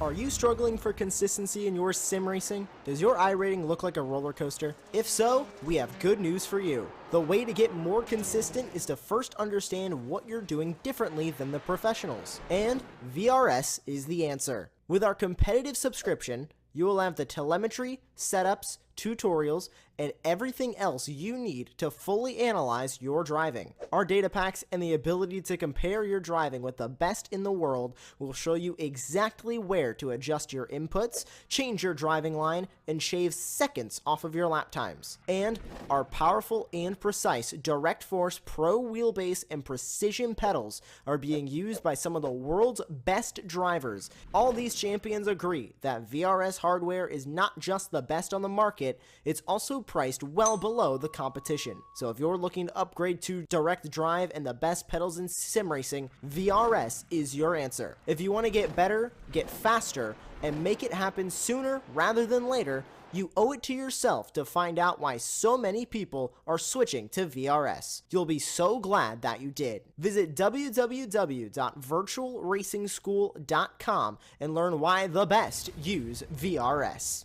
Are you struggling for consistency in your sim racing? Does your iRating look like a roller coaster? If so, we have good news for you. The way to get more consistent is to first understand what you're doing differently than the professionals. And VRS is the answer. With our competitive subscription, you will have the telemetry, setups, tutorials, and everything else you need to fully analyze your driving. Our data packs and the ability to compare your driving with the best in the world will show you exactly where to adjust your inputs, change your driving line, and shave seconds off of your lap times. And our powerful and precise Direct Force Pro wheelbase and precision pedals are being used by some of the world's best drivers. All these champions agree that VRS hardware is not just the best on the market, it's also priced well below the competition. So if you're looking to upgrade to direct drive and the best pedals in sim racing, VRS is your answer. If you want to get better, get faster, and make it happen sooner rather than later, you owe it to yourself to find out why so many people are switching to VRS. You'll be so glad that you did. Visit www.virtualracingschool.com and learn why the best use VRS.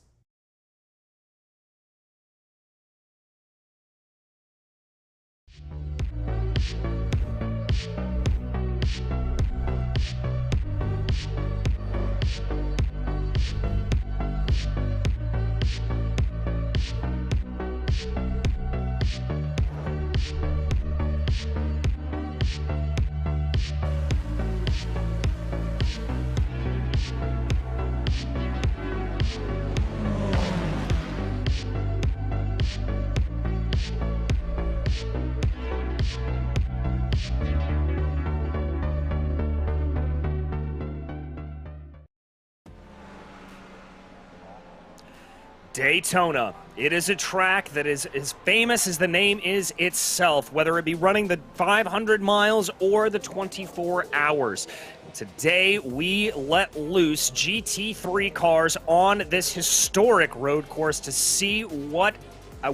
Daytona. It is a track that is as famous as the name is itself, whether it be running the 500 miles or the 24 hours. Today, we let loose GT3 cars on this historic road course to see what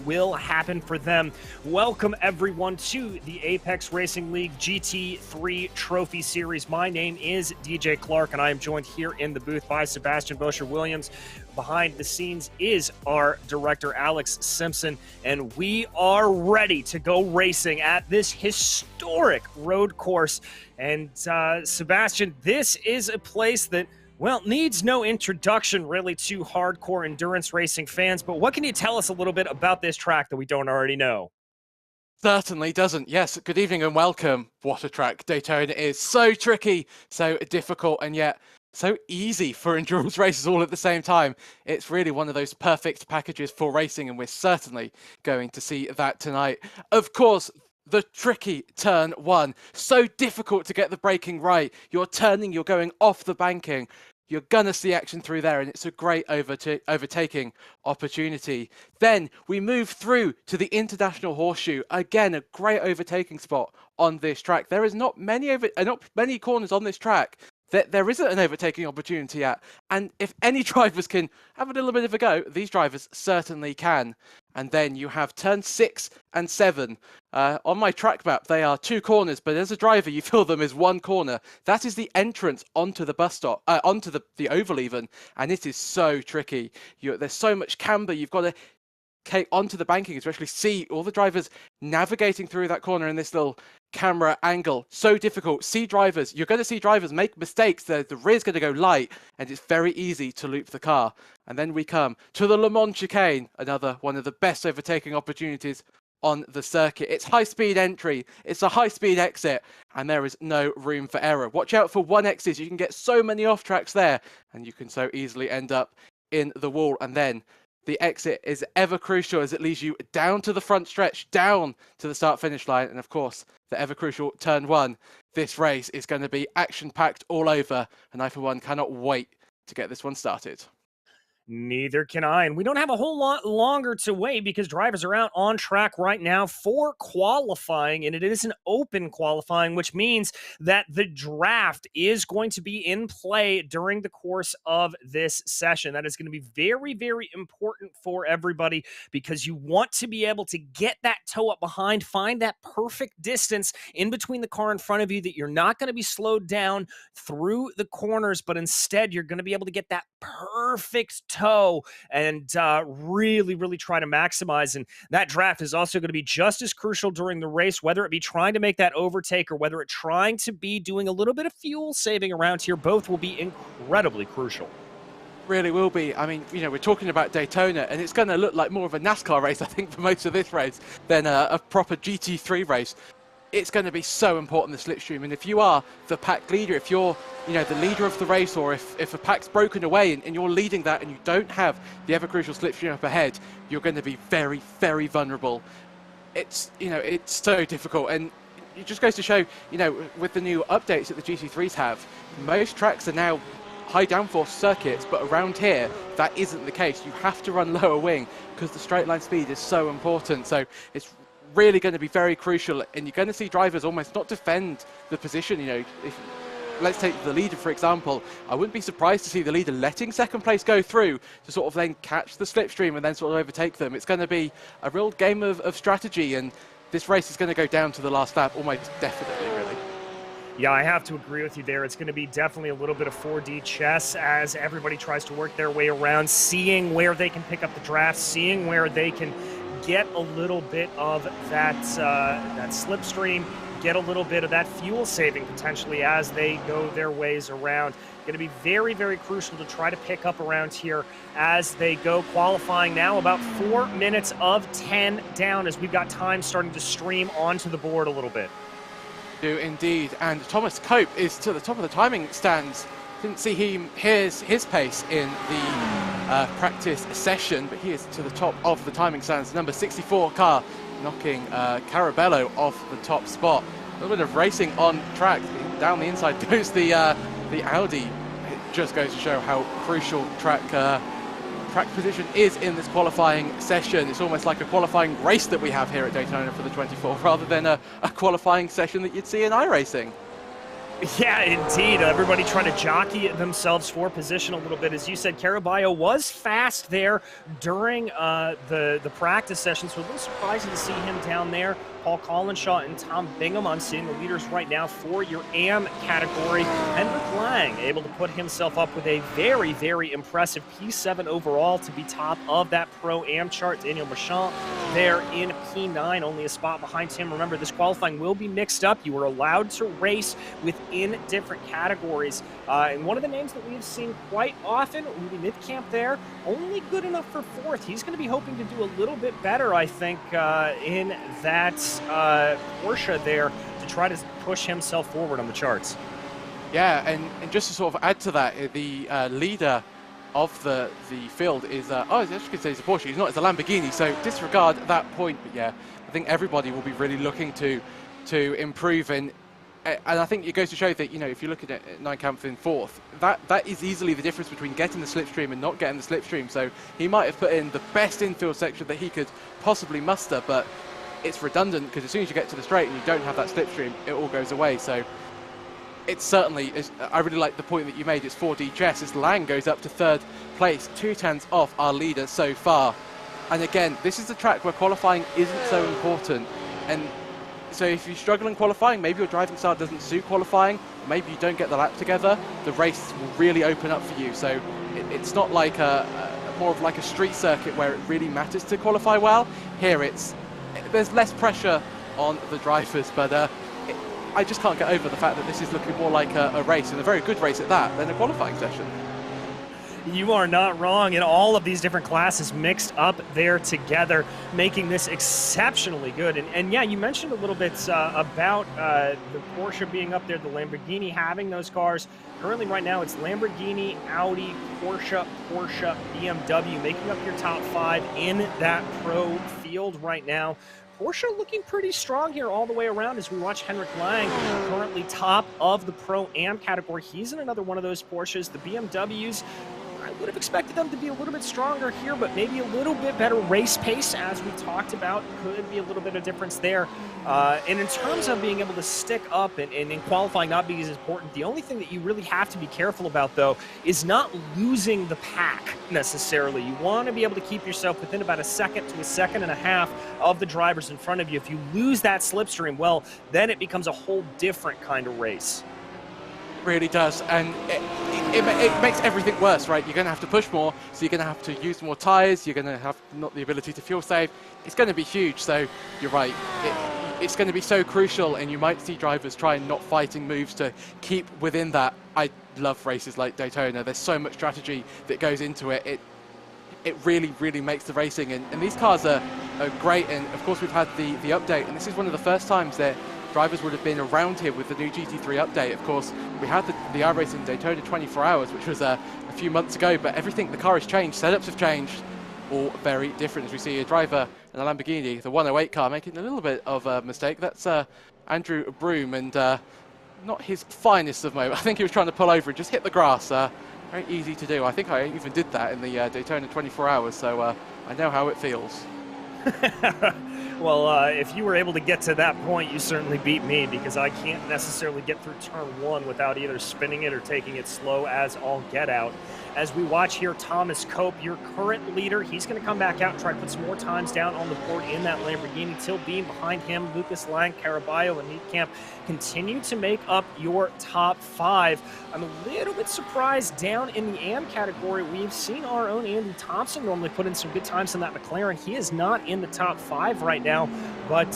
will happen for them. Welcome everyone to the Apex Racing League GT3 Trophy Series. My name is DJ Clark and I am joined here in the booth by Sebastian Bosher-Williams. Behind the scenes is our director Alex Simpson, and we are ready to go racing at this historic road course. And Sebastian, this is a place that, well, needs no introduction really to hardcore endurance racing fans, but what can you tell us a little bit about this track that we don't already know? Certainly doesn't. Yes, good evening and welcome. What a track Daytona is. So tricky, so difficult, and yet so easy for endurance races all at the same time. It's really one of those perfect packages for racing, and we're certainly going to see that tonight. Of course, the tricky turn one. So difficult to get the braking right. You're turning, you're going off the banking. You're going to see action through there, and it's a great overtaking opportunity. Then we move through to the International Horseshoe. Again, a great overtaking spot on this track. There is not many corners on this track that there isn't an overtaking opportunity at. And if any drivers can have a little bit of a go, these drivers certainly can. And then you have turn 6 and 7. On my track map, they are 2 corners, but as a driver, you feel them as 1 corner. That is the entrance onto the bus stop, onto the oval even, and it is so tricky. There's so much camber. You've got to onto the banking, especially see all the drivers navigating through that corner in this little camera angle. So difficult. You're going to see drivers make mistakes. The rear's going to go light, and it's very easy to loop the car. And then we come to the Le Mans chicane, another one of the best overtaking opportunities on the circuit. It's high-speed entry, it's a high-speed exit, and there is no room for error. Watch out for 1Xs. You can get so many off tracks there, and you can so easily end up in the wall. And then the exit is ever crucial as it leads you down to the front stretch, down to the start-finish line, and of course, the ever-crucial turn 1. This race is going to be action-packed all over, and I, for one, cannot wait to get this one started. Neither can I. And we don't have a whole lot longer to wait because drivers are out on track right now for qualifying. And it is an open qualifying, which means that the draft is going to be in play during the course of this session. That is going to be very, very important for everybody because you want to be able to get that toe up behind, find that perfect distance in between the car in front of you that you're not going to be slowed down through the corners, but instead you're going to be able to get that perfect toe and really, really try to maximize. And that draft is also going to be just as crucial during the race, whether it be trying to make that overtake or whether it trying to be doing a little bit of fuel saving around here. Both will be incredibly crucial. Really will be. I mean, you know, we're talking about Daytona, and it's going to look like more of a NASCAR race, I think, for most of this race than a proper GT3 race. It's going to be so important, the slipstream, and if you are the pack leader, if you're, you know, the leader of the race, or if a pack's broken away and you're leading that and you don't have the ever crucial slipstream up ahead, you're going to be very, very vulnerable. It's, you know, it's so difficult, and it just goes to show, you know, with the new updates that the GT3s have, most tracks are now high downforce circuits, but around here that isn't the case. You have to run lower wing because the straight line speed is so important. So it's really going to be very crucial, and you're going to see drivers almost not defend the position. You know, if let's take the leader for example, I wouldn't be surprised to see the leader letting second place go through to sort of then catch the slipstream and then sort of overtake them. It's going to be a real game of strategy, and this race is going to go down to the last lap almost definitely, really. Yeah, I have to agree with you there. It's going to be definitely a little bit of 4D chess as everybody tries to work their way around, seeing where they can pick up the draft, seeing where they can get a little bit of that slipstream, get a little bit of that fuel saving potentially as they go their ways around. Going to be very, very crucial to try to pick up around here as they go. Qualifying now about 4 minutes of 10 down as we've got time starting to stream onto the board a little bit. Do indeed, and Thomas Cope is to the top of the timing stands. Didn't see him, here's his pace in the practice session, but he is to the top of the timing stands. Number 64 car knocking Carabello off the top spot. A little bit of racing on track. Down the inside goes the Audi. It just goes to show how crucial track position is in this qualifying session. It's almost like a qualifying race that we have here at Daytona for the 24, rather than a qualifying session that you'd see in iRacing. Yeah, indeed. Everybody trying to jockey themselves for position a little bit. As you said, Caraballo was fast there during the practice session, so a little surprising to see him down there. Paul Collinshaw and Tom Bingham, I'm seeing the leaders right now for your AM category. Henrik Lang able to put himself up with a very, very impressive P7 overall to be top of that Pro-Am chart. Daniel Marchand there in P9, only a spot behind him. Remember, this qualifying will be mixed up. You are allowed to race within different categories. And one of the names that we've seen quite often, Rudy Midcamp there, only good enough for fourth. He's going to be hoping to do a little bit better, I think, in that Porsche there to try to push himself forward on the charts. Yeah, and just to sort of add to that, the leader of the field is, I was actually going to say it's a Porsche, he's not, it's a Lamborghini, so disregard that point. But yeah, I think everybody will be really looking to improve, and I think it goes to show that, you know, if you're looking at Nijkamp in fourth, that is easily the difference between getting the slipstream and not getting the slipstream. So he might have put in the best infield section that he could possibly muster, but it's redundant because as soon as you get to the straight and you don't have that slipstream, it all goes away. So it's certainly, I really like the point that you made, it's 4D chess, as Lang goes up to third place, 2 tenths off our leader so far. And again, this is the track where qualifying isn't so important, and so if you struggle in qualifying, maybe your driving style doesn't suit qualifying, or maybe you don't get the lap together, the race will really open up for you. So it's not like more of like a street circuit where it really matters to qualify well. Here there's less pressure on the drivers, but I just can't get over the fact that this is looking more like a race, and a very good race at that, than a qualifying session. You are not wrong, in all of these different classes mixed up there together, making this exceptionally good. And yeah, you mentioned a little bit about the Porsche being up there, the Lamborghini having those cars. Currently right now it's Lamborghini, Audi, Porsche, BMW, making up your top 5 in that pro field right now. Porsche looking pretty strong here all the way around as we watch Henrik Lang, currently top of the Pro-Am category. He's in another one of those Porsches. The BMWs I would have expected them to be a little bit stronger here, but maybe a little bit better race pace, as we talked about, could be a little bit of difference there. And in terms of being able to stick up and in qualifying not being as important, the only thing that you really have to be careful about, though, is not losing the pack necessarily. You want to be able to keep yourself within about a second to a second and a half of the drivers in front of you. If you lose that slipstream, well, then it becomes a whole different kind of race. Really does, and it makes everything worse, right? You're going to have to push more, so you're going to have to use more tyres, you're going to have not the ability to fuel save. It's going to be huge, so you're right. It's going to be so crucial, and you might see drivers trying not fighting moves to keep within that. I love races like Daytona. There's so much strategy that goes into it. It really, really makes the racing, and these cars are great, and of course we've had the update, and this is one of the first times that drivers would have been around here with the new GT3 update. Of course, we had the iRacing Daytona 24 hours, which was a few months ago, but everything, the car has changed, setups have changed, all very different. As we see a driver in a Lamborghini, the 108 car, making a little bit of a mistake. That's Andrew Broome, and not his finest of moments. I think he was trying to pull over and just hit the grass. Very easy to do. I think I even did that in the Daytona 24 hours, so I know how it feels. Well, if you were able to get to that point, you certainly beat me, because I can't necessarily get through turn one without either spinning it or taking it slow as all get out. As we watch here, Thomas Cope, your current leader, he's going to come back out and try to put some more times down on the board in that Lamborghini. Till Beam behind him, Lucas Lang, Caraballo, and Heatcamp continue to make up your top five. I'm a little bit surprised down in the AM category. We've seen our own Andy Thompson normally put in some good times in that McLaren. He is not in the top five right now, but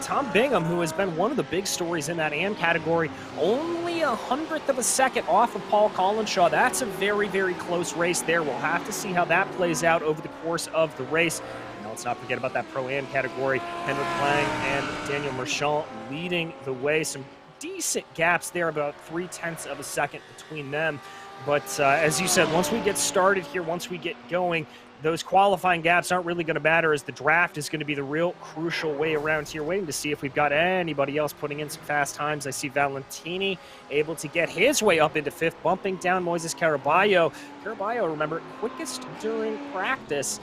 Tom Bingham, who has been one of the big stories in that AM category, only 100th of a second off of Paul Collinshaw. That's a very, very close race there. We'll have to see how that plays out over the course of the race. Now let's not forget about that Pro-Am category. Henrik Lang and Daniel Marchand leading the way. Some decent gaps there, about 0.3 of a second between them. But as you said, once we get started here, once we get going, those qualifying gaps aren't really going to matter, as the draft is going to be the real crucial way around here. Waiting to see if we've got anybody else putting in some fast times. I see Valentini able to get his way up into fifth, bumping down Moises Caraballo. Caraballo, remember, quickest during practice.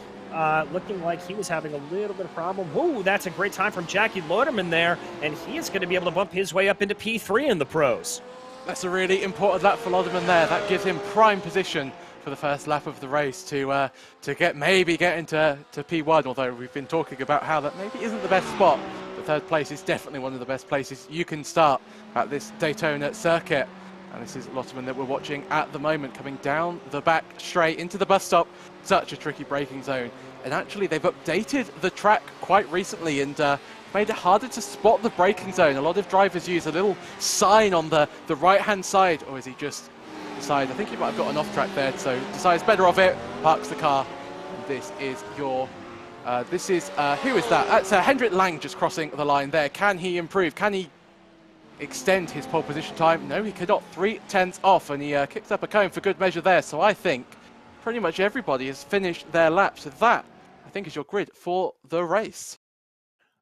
Looking like he was having a little bit of problem. Whoa, that's a great time from Jackie Loderman there, and he is going to be able to bump his way up into P3 in the pros. That's a really important lap for Loderman there. That gives him prime position for the first lap of the race to maybe get into P1, although we've been talking about how that maybe isn't the best spot. The third place is definitely one of the best places you can start at this Daytona circuit. And this is Loterman that we're watching at the moment, coming down the back straight into the bus stop. Such a tricky braking zone. And actually, they've updated the track quite recently and made it harder to spot the braking zone. A lot of drivers use a little sign on the right-hand side, or is he just decide? I think he might have got an off track there, so decides better of it, parks the car. And this is your, who is that? That's Hendrik Lang just crossing the line there. Can he improve? Can he extend his pole position time? No, he cannot. 0.3 off, and he kicks up a cone for good measure there. So I think pretty much everybody has finished their lap. So that, I think, is your grid for the race.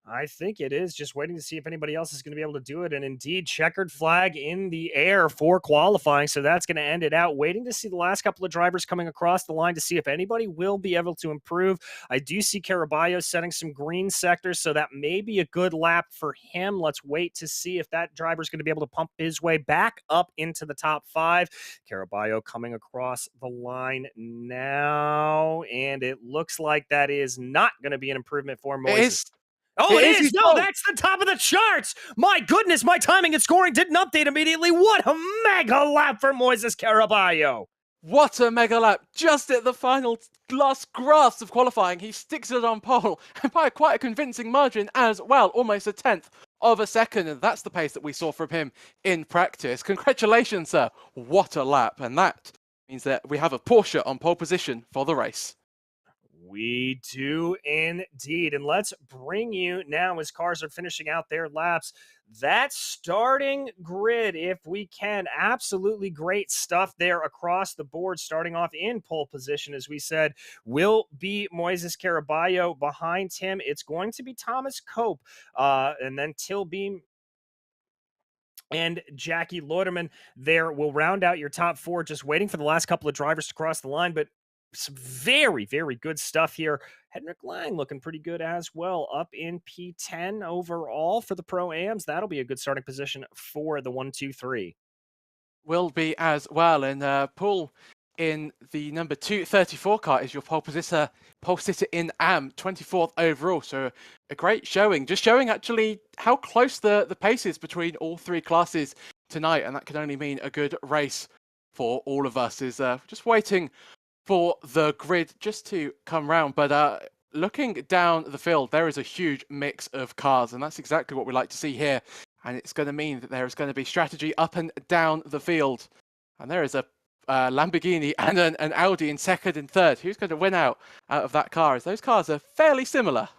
I think it is. Just waiting to see if anybody else is going to be able to do it. And indeed, checkered flag in the air for qualifying. So that's going to end it out. Waiting to see the last couple of drivers coming across the line to see if anybody will be able to improve. I do see Caraballo setting some green sectors, so that may be a good lap for him. Let's wait to see if that driver is going to be able to pump his way back up into the top five. Caraballo coming across the line now. And it looks like that is not going to be an improvement for Moises. Oh, it is! No, that's the top of the charts! My goodness, my timing and scoring didn't update immediately. What a mega lap for Moises Caraballo! What a mega lap! Just at the final last grasp of qualifying, he sticks it on pole, and by quite a convincing margin as well, almost 1/10 of a second, and that's the pace that we saw from him in practice. Congratulations, sir! What a lap, and that means that we have a Porsche on pole position for the race. We do indeed. And let's bring you now, as cars are finishing out their laps, that starting grid, if we can. Absolutely great stuff there across the board. Starting off in pole position, as we said, will be Moises Caraballo. Behind him, it's going to be Thomas Cope, and then Till Beam and Jackie Loderman there will round out your top 4, just waiting for the last couple of drivers to cross the line. But some very, very good stuff here. Henrik Lang looking pretty good as well, up in P10 overall for the Pro-Ams. That'll be a good starting position for the 1, 2, 3. Will be as well. And Paul in the number 234 car is your pole sitter in AM, 24th overall. So a great showing, just showing actually how close the pace is between all 3 classes tonight. And that can only mean a good race for all of us. Is just waiting for the grid just to come round. But looking down the field, there is a huge mix of cars, and that's exactly what we like to see here. And it's going to mean that there is going to be strategy up and down the field. And there is a Lamborghini and an Audi in second and third. Who's going to win out of that car? As those cars are fairly similar.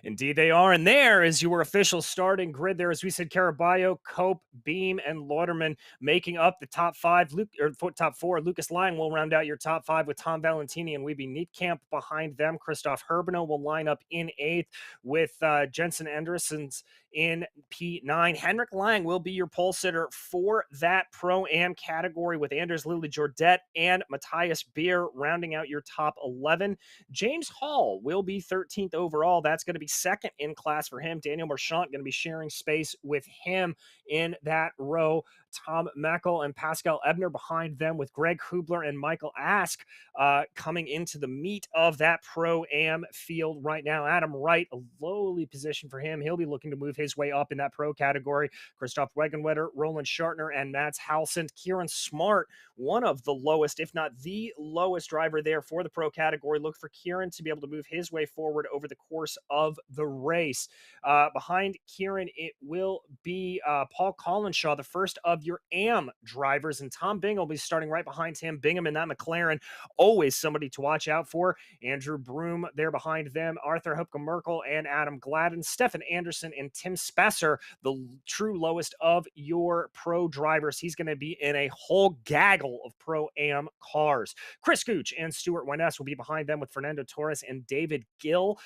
Indeed they are, and there is your official starting grid there. As we said, Caraballo, Cope, Beam, and Lauderman making up the top 5, top 4. Lucas Lang will round out your top 5 with Tom Valentini and Weeby Neatkamp behind them. Christoph Herbino will line up in 8th with Jensen Andersons in P9. Henrik Lang will be your pole sitter for that Pro-Am category with Anders Lily Jordet and Matthias Beer rounding out your top 11. James Hall will be 13th overall. That's going to be second in class for him. Daniel Marchant going to be sharing space with him in that row. Tom Meckel and Pascal Ebner behind them, with Greg Hubler and Michael Ask coming into the meat of that Pro-Am field right now. Adam Wright, a lowly position for him. He'll be looking to move his way up in that pro category. Christoph Wegenwetter, Roland Schartner, and Mats Halsend. Kieran Smart, one of the lowest, if not the lowest driver there for the pro category. Look for Kieran to be able to move his way forward over the course of the race. Behind Kieran, it will be Paul Collinshaw, the first of your AM drivers, and Tom Bingham will be starting right behind him. Bingham in that McLaren, always somebody to watch out for. Andrew Broom there behind them, Arthur Hupke Merkel and Adam Gladden, Stefan Anderson and Tim Spesser, the true lowest of your pro drivers. He's going to be in a whole gaggle of Pro-Am cars. Chris Gooch and Stuart Wyness will be behind them with Fernando Torres and David Gill.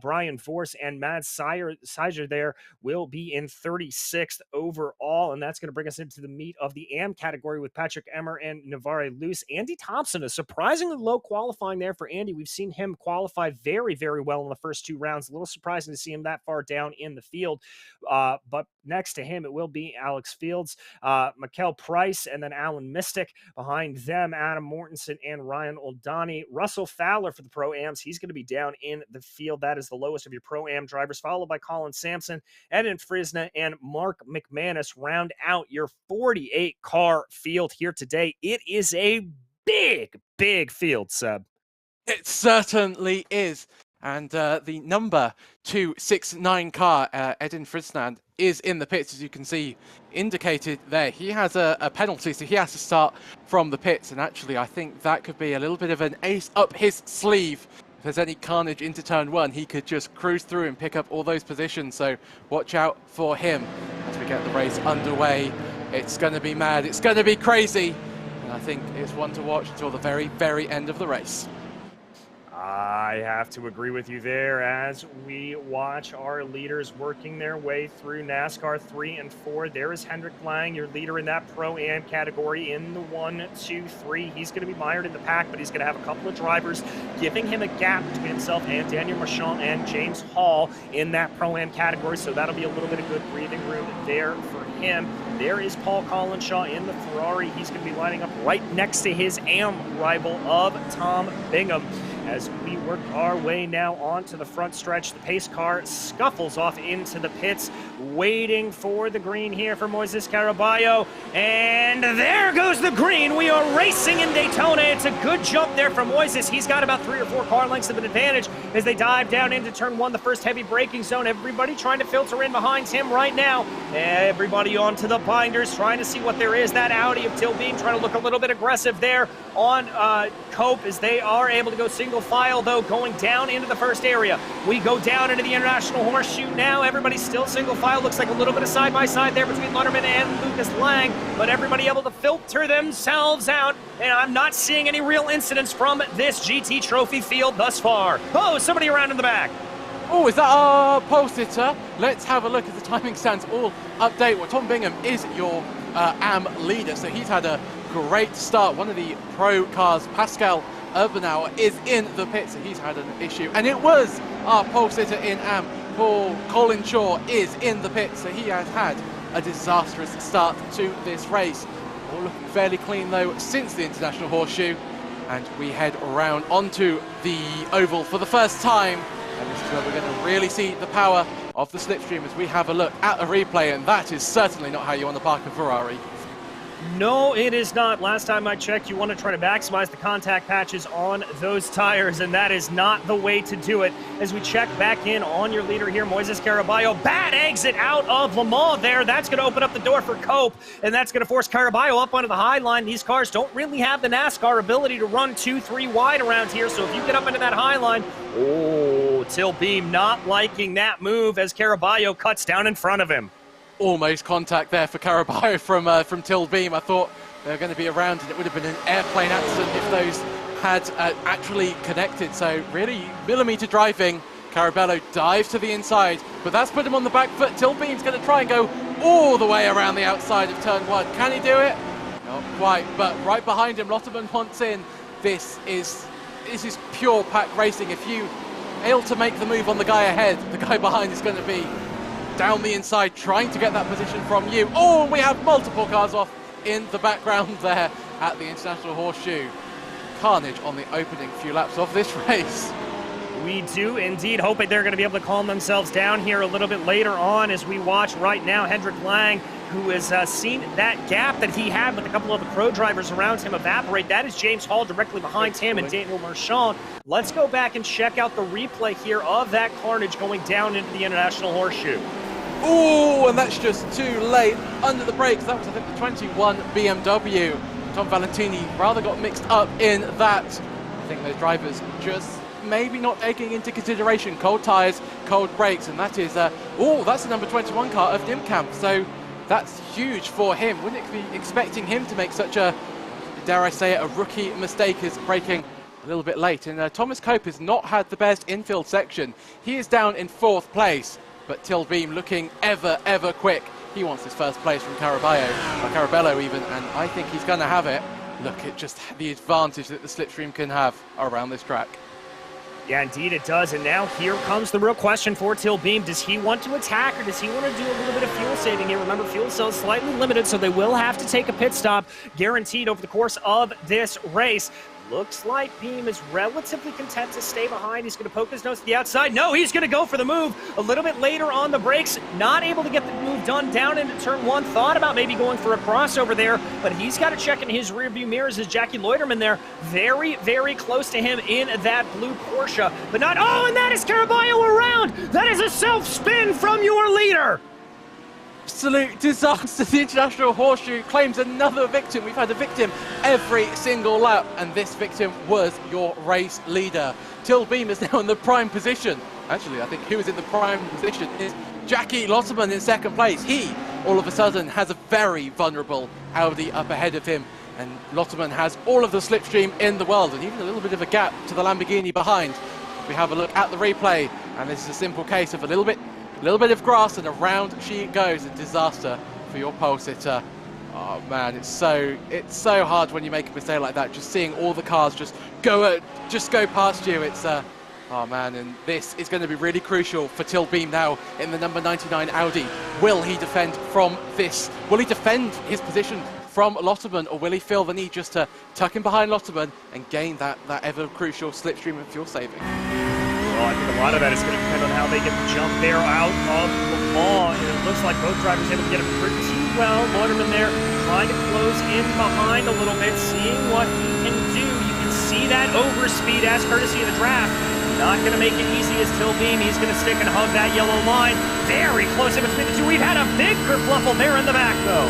Brian Force and Mads Sizer there will be in 36th overall, and that's going to bring us into the meat of the AM category with Patrick Emmer and Navarre Luce. Andy Thompson, a surprisingly low qualifying there for Andy. We've seen him qualify very, very well in the first 2 rounds. A little surprising to see him that far down in the field. But next to him, it will be Alex Fields, Mikkel Price, and then Alan Mystic. Behind them, Adam Mortensen and Ryan Oldani. Russell Fowler for the Pro-Ams. He's going to be down in the field. That is the lowest of your Pro-Am drivers, followed by Colin Sampson, Eden Frisna, and Mark McManus round out your 48 car field here today. It is a big, big field, Seb. It certainly is. And the number 269 car, Eden Frisnand, is in the pits, as you can see indicated there. He has a penalty, so he has to start from the pits. And actually, I think that could be a little bit of an ace up his sleeve. If there's any carnage into turn 1, he could just cruise through and pick up all those positions. So watch out for him as we get the race underway. It's going to be mad. It's going to be crazy. And I think it's one to watch until the very, very end of the race. I have to agree with you there as we watch our leaders working their way through NASCAR 3 and 4. There is Henrik Lang, your leader in that Pro-Am category in the 1, 2, 3. He's going to be mired in the pack, but he's going to have a couple of drivers giving him a gap between himself and Daniel Marchant and James Hall in that Pro-Am category, so that'll be a little bit of good breathing room there for him. There is Paul Collinshaw in the Ferrari. He's going to be lining up right next to his AM rival of Tom Bingham. As we work our way now onto the front stretch, the pace car scuffles off into the pits, waiting for the green here for Moises Caraballo. And there goes the green. We are racing in Daytona. It's a good jump there from Moises. He's got about 3 or 4 car lengths of an advantage as they dive down into turn 1, the first heavy braking zone. Everybody trying to filter in behind him right now. Everybody onto the binders, trying to see what there is. That Audi of Tilbeam trying to look a little bit aggressive there on Cope as they are able to go single file, though, going down into the first area. We go down into the International Horseshoe now. Everybody's still single file. Looks like a little bit of side-by-side there between Lunderman and Lucas Lang, but everybody able to filter themselves out, and I'm not seeing any real incidents from this GT Trophy field thus far. Oh, somebody around in the back. Oh, is that our pole sitter? Let's have a look at the timing stands all update. Well, Tom Bingham is your AM leader, so he's had a great start. One of the pro cars, Pascal Urbanauer, is in the pit, so he's had an issue. And it was our pole sitter in AM, Paul Colin Shaw, is in the pit, so he has had a disastrous start to this race. All looking fairly clean though since the International Horseshoe, and we head around onto the oval for the first time, and this is where we're going to really see the power of the slipstream as we have a look at a replay, and that is certainly not how you want to park a Ferrari. No, it is not. Last time I checked, you want to try to maximize the contact patches on those tires, and that is not the way to do it. As we check back in on your leader here, Moises Caraballo, bad exit out of Le Mans there. That's going to open up the door for Cope, and that's going to force Caraballo up onto the high line. These cars don't really have the NASCAR ability to run 2-3 wide around here, so if you get up into that high line, oh, Till Beam not liking that move as Caraballo cuts down in front of him. Almost contact there for Caraballo from Till Beam. I thought they were going to be around, and it would have been an airplane accident if those had actually connected. So really millimeter driving. Caraballo dives to the inside, but that's put him on the back foot. Till Beam's going to try and go all the way around the outside of turn 1. Can he do it? Not quite, but right behind him, Lotterman wants in. This is pure pack racing. If you fail to make the move on the guy ahead, the guy behind is going to be down the inside, trying to get that position from you. Oh, and we have multiple cars off in the background there at the International Horseshoe. Carnage on the opening few laps of this race. We do indeed hope that they're going to be able to calm themselves down here a little bit later on as we watch right now Hendrik Lang, who has seen that gap that he had with a couple of the pro drivers around him evaporate. That is James Hall directly behind him and Daniel Marchand. Let's go back and check out the replay here of that carnage going down into the International Horseshoe. Oh, and that's just too late under the brakes. That was, I think, the 21 BMW. Tom Valentini rather got mixed up in that. I think those drivers just maybe not taking into consideration cold tyres, cold brakes, and that is, that's the number 21 car of Dimkamp. So that's huge for him. Wouldn't it be expecting him to make such a, dare I say it, a rookie mistake as braking a little bit late? And Thomas Cope has not had the best infield section. He is down in 4th place. But Till Beam looking ever quick. He wants his first place from Caraballo even, and I think he's going to have it. Look at just the advantage that the slipstream can have around this track. Yeah, indeed it does. And now here comes the real question for Till Beam. Does he want to attack, or does he want to do a little bit of fuel saving here? Remember, fuel cells slightly limited, so they will have to take a pit stop guaranteed over the course of this race. Looks like Beam is relatively content to stay behind. He's going to poke his nose to the outside. No, he's going to go for the move a little bit later on the brakes. Not able to get the move done down into turn 1. Thought about maybe going for a crossover there, but he's got to check in his rearview mirrors as Jackie Loiterman there. Very close to him in that blue Porsche. But not, oh, and that is Caraballo around. That is a self-spin from your leader. Absolute disaster. The International Horseshoe claims another victim. We've had a victim every single lap, and this victim was your race leader. Till Beam is now in the prime position. Actually, I think who is in the prime position is Jackie Lotterman in 2nd place. He, all of a sudden, has a very vulnerable Audi up ahead of him, and Lotterman has all of the slipstream in the world, and even a little bit of a gap to the Lamborghini behind. We have a look at the replay, and this is a simple case of a little bit of grass, and around she goes. A disaster for your pole sitter. Oh man, it's so hard when you make a mistake like that, just seeing all the cars just go past you. It's oh man, and this is going to be really crucial for Till Beam now in the number 99 Audi. Will he defend from this? Will he defend his position from Lotterman, or will he feel the need just to tuck in behind Lotterman and gain that ever crucial slipstream and fuel saving? Well, I think a lot of that is going to depend on how they get the jump there out of Le Mans. And it looks like both drivers able to get him pretty well. Loiterman there trying to close in behind a little bit, seeing what he can do. You can see that overspeed as courtesy of the draft. Not going to make it easy as Till Beam. He's going to stick and hug that yellow line. Very close in between the two. We've had a big kerfluffle there in the back, though.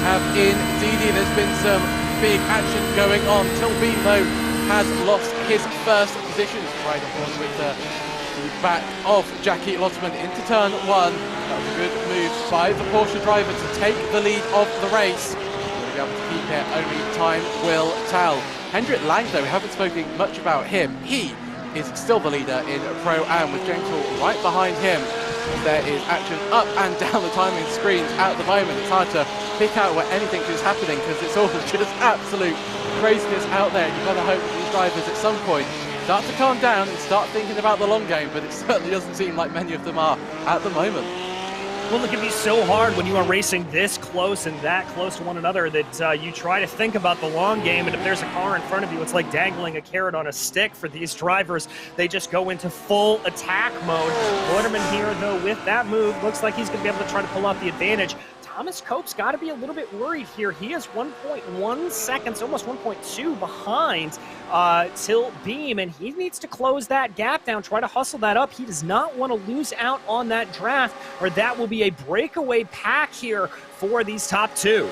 Have indeed. There's been some big action going on. Till Beam, though, has lost his first position. Right on with the back of Jackie Lotterman into turn 1. That was a good move by the Porsche driver to take the lead of the race. We'll be able to keep it, only time will tell. Hendrik Lang, though, we haven't spoken much about him. He is still the leader in Pro-Am with James Hall right behind him. There is action up and down the timing screens at the moment. It's hard to pick out where anything is happening because it's all just absolute craziness out there. You've got to hope that these drivers at some point start to calm down and start thinking about the long game, but it certainly doesn't seem like many of them are at the moment. Well, it can be so hard when you are racing this close and that close to one another that you try to think about the long game, and if there's a car in front of you, it's like dangling a carrot on a stick for these drivers. They just go into full attack mode. Waterman here, though, with that move, looks like he's going to be able to try to pull out the advantage. Thomas Cope's got to be a little bit worried here. He is 1.1 seconds, almost 1.2 behind Till Beam, and he needs to close that gap down, try to hustle that up. He does not want to lose out on that draft, or that will be a breakaway pack here for these top two.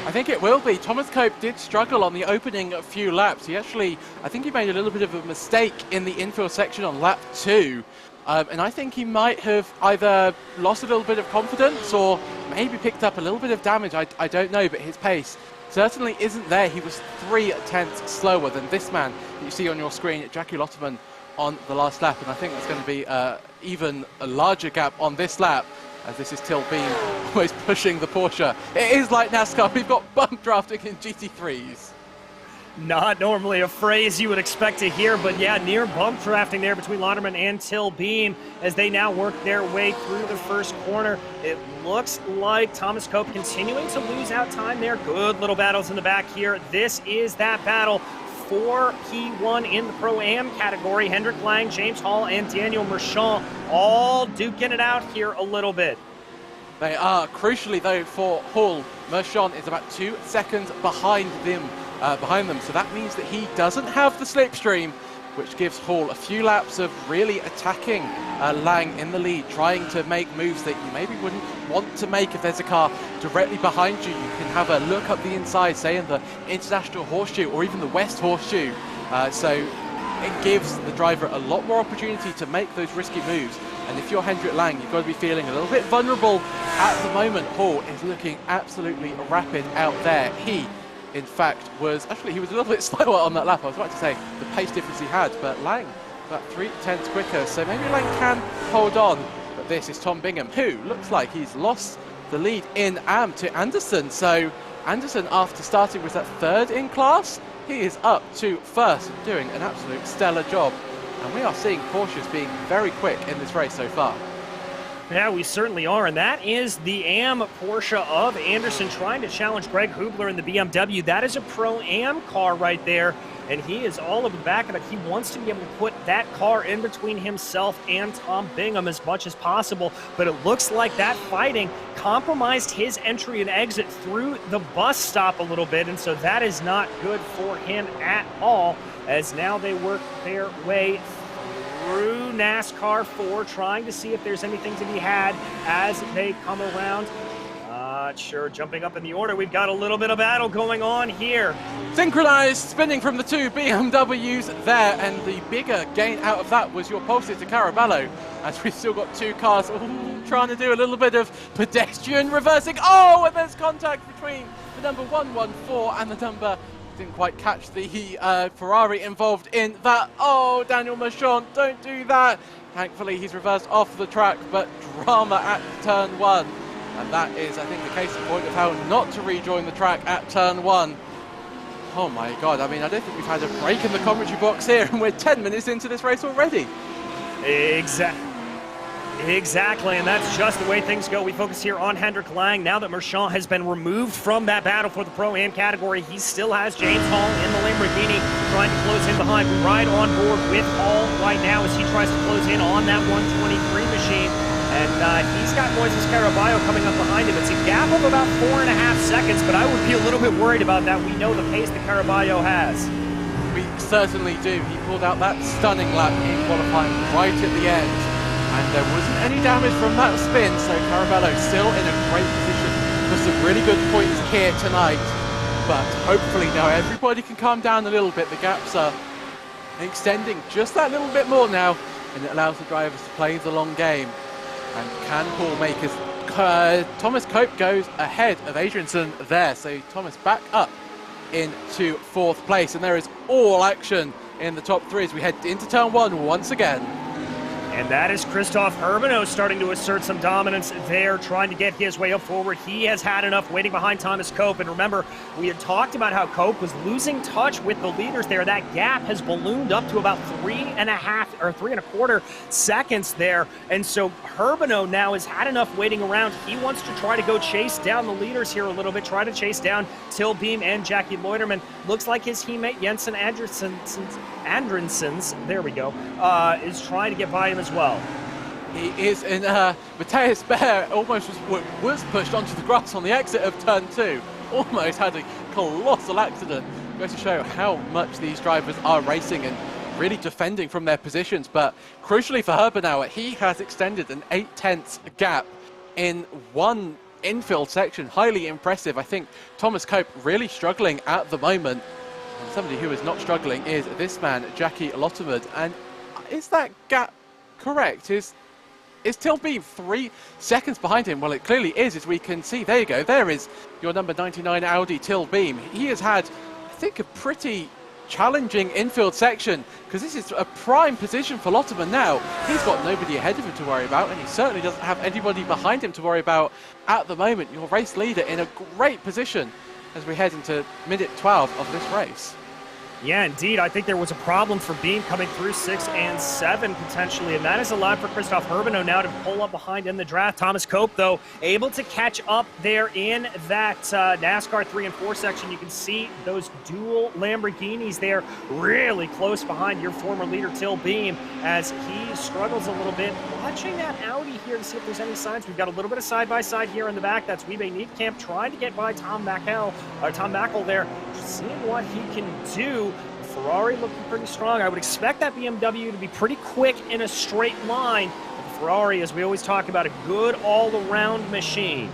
I think it will be. Thomas Cope did struggle on the opening few laps. I think he made a little bit of a mistake in the infield section on lap 2. And I think he might have either lost a little bit of confidence or maybe picked up a little bit of damage. I don't know, but his pace certainly isn't there. He was 3/10 slower than this man that you see on your screen, Jackie Lotterman, on the last lap. And I think that's going to be even a larger gap on this lap, as this is Till Beam almost pushing the Porsche. It is like NASCAR. We've got bump drafting in GT3s. Not normally a phrase you would expect to hear, but yeah, near bump drafting there between Lauderman and Till Beam as they now work their way through the first corner. It looks like Thomas Cope continuing to lose out time there. Good little battles in the back here. This is that battle for P1 in the Pro-Am category. Hendrik Lang, James Hall, and Daniel Merchant all duking it out here a little bit. They are. Crucially, though, for Hall, Merchant is about 2 seconds behind them. So that means that he doesn't have the slipstream, which gives Hall a few laps of really attacking Lang in the lead, trying to make moves that you maybe wouldn't want to make if there's a car directly behind you. You can have a look up the inside, say in the International Horseshoe or even the West Horseshoe. So it gives the driver a lot more opportunity to make those risky moves. And if you're Hendrik Lang, you've got to be feeling a little bit vulnerable at the moment. Hall is looking absolutely rapid out there. He, in fact, he was a little bit slower on that lap. I was about to say the pace difference he had, but Lang about 3/10 quicker, so maybe Lang can hold on. But this is Tom Bingham, who looks like he's lost the lead in AM to Anderson. So Anderson, after starting with that 3rd in class, he is up to 1st, doing an absolute stellar job. And we are seeing Porsches being very quick in this race so far. Yeah, we certainly are, and that is the AM Porsche of Anderson trying to challenge Greg Hubler in the BMW. That is a Pro-Am car right there, and he is all over the back of it. He wants to be able to put that car in between himself and Tom Bingham as much as possible, but it looks like that fighting compromised his entry and exit through the bus stop a little bit, and so that is not good for him at all, as now they work their way through NASCAR 4, trying to see if there's anything to be had as they come around. Not sure. Jumping up in the order, we've got a little bit of battle going on here. Synchronized spinning from the 2 BMWs there, and the bigger gain out of that was your pole sitter Caraballo, as we've still got 2 cars trying to do a little bit of pedestrian reversing. Oh, and there's contact between the number 114 and the number... Didn't quite catch the Ferrari involved in that. Oh, Daniel Merchant, don't do that. Thankfully, he's reversed off the track, but drama at turn 1. And that is, I think, the case in point of how not to rejoin the track at turn 1. Oh my God, I mean, I don't think we've had a break in the commentary box here, and we're 10 minutes into this race already. Exactly, and that's just the way things go. We focus here on Hendrik Lang. Now that Merchant has been removed from that battle for the Pro-Am category, he still has James Hall in the Lamborghini trying to close in behind. We ride on board with Hall right now as he tries to close in on that 123 machine. And he's got Moises Caraballo coming up behind him. It's a gap of about 4.5 seconds, but I would be a little bit worried about that. We know the pace that Caraballo has. We certainly do. He pulled out that stunning lap in qualifying right at the end. And there wasn't any damage from that spin, so Caraballo still in a great position for some really good points here tonight. But hopefully now everybody can calm down a little bit. The gaps are extending just that little bit more now, and it allows the drivers to play the long game. And can Paul make his... Thomas Cope goes ahead of Adrianson there, so Thomas back up into 4th place, and there is all action in the top 3 as we head into turn 1 once again. And that is Christoph Herbeno starting to assert some dominance there, trying to get his way up forward. He has had enough waiting behind Thomas Cope. And remember, we had talked about how Cope was losing touch with the leaders there. That gap has ballooned up to about 3.5 or 3.25 seconds there. And so Herbeno now has had enough waiting around. He wants to try to go chase down the leaders here a little bit, try to chase down Tilbeam and Jackie Loiterman. Looks like his teammate Jensen Andrensons, there we go, is trying to get by him as well. He is in Matthias Baer almost was pushed onto the grass on the exit of turn 2. Almost had a colossal accident. Goes to show how much these drivers are racing and really defending from their positions. But crucially for Herbenauer, he has extended an 8/10 gap in one infield section. Highly impressive. I think Thomas Cope really struggling at the moment. And somebody who is not struggling is this man, Jackie Lotterman. And is that gap correct? Is Tilbeam 3 seconds behind him? Well, it clearly is, as we can see. There you go. There is your number 99 Audi Tilbeam. He has had, I think, a pretty challenging infield section, because this is a prime position for Lotterman now. He's got nobody ahead of him to worry about, and he certainly doesn't have anybody behind him to worry about at the moment. Your race leader in a great position as we head into minute 12 of this race. Yeah, indeed. I think there was a problem for Beam coming through 6 and 7 potentially, and that has allowed for Christoph Herbeno now to pull up behind in the draft. Thomas Cope, though, able to catch up there in that NASCAR 3 and 4 section. You can see those dual Lamborghinis there really close behind your former leader, Till Beam, as he struggles a little bit. Watching that Audi here to see if there's any signs. We've got a little bit of side-by-side here in the back. That's Wiebe Nietkamp trying to get by Tom Mackel there, seeing what he can do. Ferrari looking pretty strong. I would expect that BMW to be pretty quick in a straight line. But the Ferrari, as we always talk about, a good all-around machine.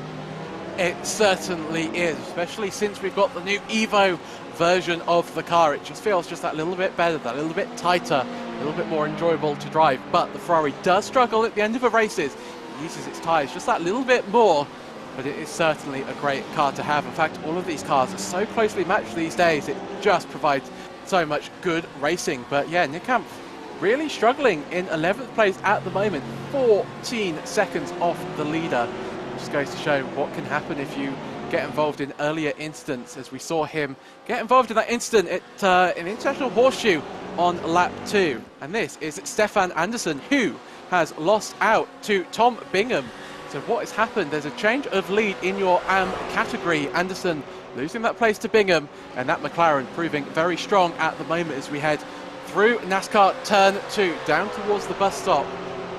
It certainly is, especially since we've got the new Evo version of the car. It just feels just that little bit better, that little bit tighter, a little bit more enjoyable to drive. But the Ferrari does struggle at the end of the races. It uses its tyres just that little bit more. But it is certainly a great car to have. In fact, all of these cars are so closely matched these days, it just provides so much good racing. But yeah, Nietkamp really struggling in 11th place at the moment, 14 seconds off the leader. Just goes to show what can happen if you get involved in earlier incidents, as we saw him get involved in that incident at an International Horseshoe on lap 2. And this is Stefan Andersson, who has lost out to Tom Bingham. So what has happened? There's a change of lead in your AM category. Andersson losing that place to Bingham, and that McLaren proving very strong at the moment as we head through NASCAR turn 2 down towards the bus stop.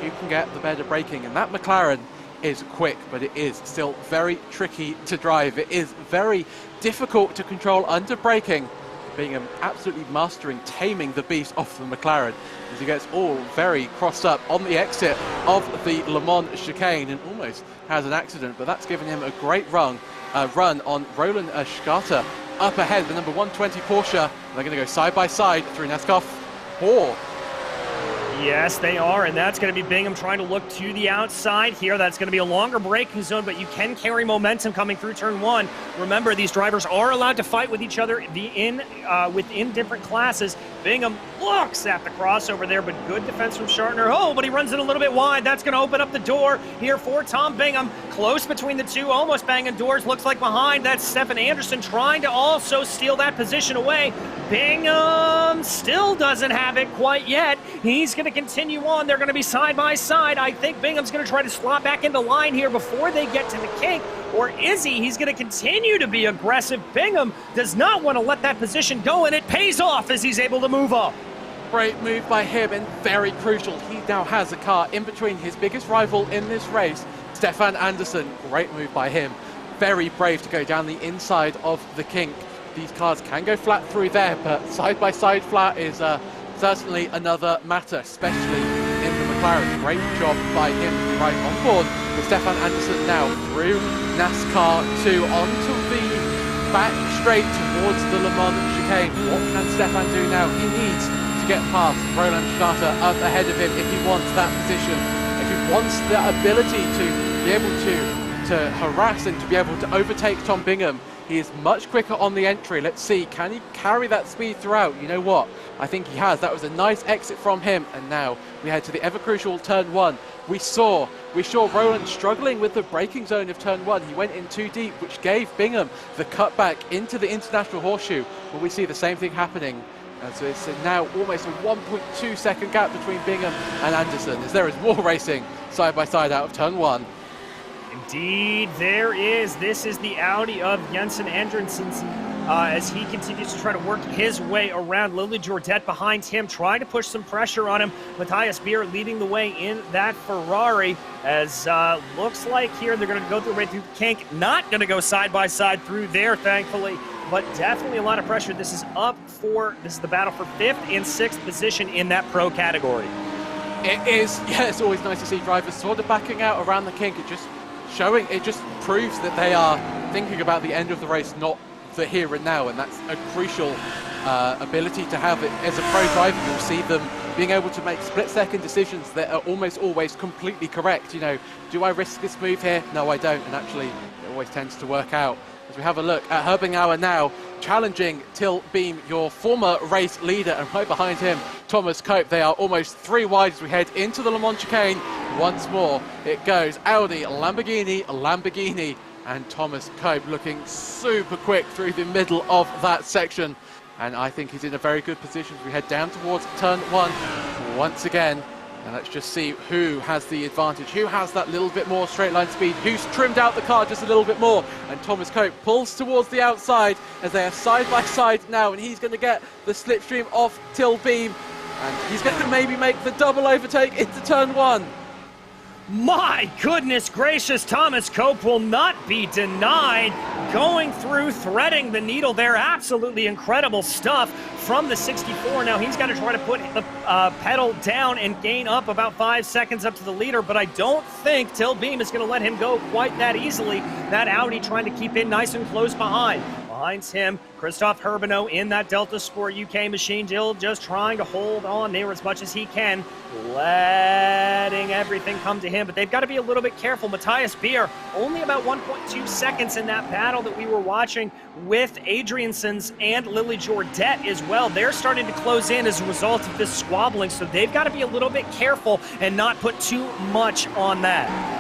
You can get the better braking, and that McLaren is quick, but it is still very tricky to drive. It is very difficult to control under braking. Bingham absolutely mastering, taming the beast off the McLaren as he gets all very crossed up on the exit of the Le Mans chicane and almost has an accident, but that's given him a great run on Roland Schkarter up ahead, the number 120 Porsche. They're going to go side by side through NASCAR 4. Yes, they are, and that's going to be Bingham trying to look to the outside here. That's going to be a longer braking zone, but you can carry momentum coming through turn 1. Remember, these drivers are allowed to fight with each other within different classes. Bingham looks at the crossover there, but good defense from Schartner. Oh, but he runs it a little bit wide. That's going to open up the door here for Tom Bingham. Close between the two, almost banging doors. Looks like behind. That's Stefan Andersson trying to also steal that position away. Bingham still doesn't have it quite yet. He's going to continue on. They're going to be side by side. I think Bingham's going to try to slot back into line here before they get to the kink. Or is he? He's going to continue to be aggressive. Bingham does not want to let that position go, and it pays off as he's able to move up. Great move by him, and very crucial. He now has a car in between his biggest rival in this race, Stefan Andersson. Great move by him. Very brave to go down the inside of the kink. These cars can go flat through there, but side-by-side flat is certainly another matter, especially in the McLaren. Great job by him to be right on board with Stefan Andersson now through NASCAR 2 onto the back straight towards the Le Mans chicane. What can Stefan do now? He needs to get past Roland Schkarter up ahead of him if he wants that position, if he wants the ability to be able to harass and to be able to overtake Tom Bingham. He is much quicker on the entry. Let's see, can he carry that speed throughout? You know what? I think he has. That was a nice exit from him. And now we head to the ever-crucial turn 1. We saw Roland struggling with the braking zone of turn 1. He went in too deep, which gave Bingham the cutback into the international horseshoe. But we see the same thing happening. And so it's now almost a 1.2 second gap between Bingham and Anderson, as there is more racing side by side out of turn 1. Indeed, there is. This is the Audi of Jensen Andrensen as he continues to try to work his way around. Lily Jordet behind him, trying to push some pressure on him. Matthias Beer leading the way in that Ferrari, as looks like here they're going to go right through the kink. Not going to go side by side through there, thankfully, but definitely a lot of pressure. This is the battle for 5th and 6th position in that pro category. It is, yeah, it's always nice to see drivers sort of backing out around the kink. It just proves that they are thinking about the end of the race, not the here and now, and that's a crucial ability to have it as a pro driver. You'll see them being able to make split-second decisions that are almost always completely correct. You know, do I risk this move here? No, I don't, and actually it always tends to work out. As we have a look at Herbenauer now, challenging Till Beam, your former race leader, and right behind him, Thomas Cope. They are almost 3 wide as we head into the Le Mans chicane. Once more, it goes Audi, Lamborghini, and Thomas Cope looking super quick through the middle of that section. And I think he's in a very good position as we head down towards turn 1 once again. And let's just see who has the advantage, who has that little bit more straight line speed, who's trimmed out the car just a little bit more. And Thomas Cope pulls towards the outside as they are side by side now, and he's going to get the slipstream off Till Beam, and he's going to maybe make the double overtake into turn 1. My goodness gracious, Thomas Cope will not be denied. Going through, threading the needle there. Absolutely incredible stuff from the 64. Now he's got to try to put the pedal down and gain up about 5 seconds up to the leader, but I don't think Till Beam is going to let him go quite that easily. That Audi trying to keep in nice and close behind. Behind him, Christoph Herbenau in that Delta Sport UK machine, still just trying to hold on there as much as he can, letting everything come to him, but they've got to be a little bit careful. Matthias Beer, only about 1.2 seconds in that battle that we were watching with Adriansons and Lily Jordet as well. They're starting to close in as a result of this squabbling, so they've got to be a little bit careful and not put too much on that.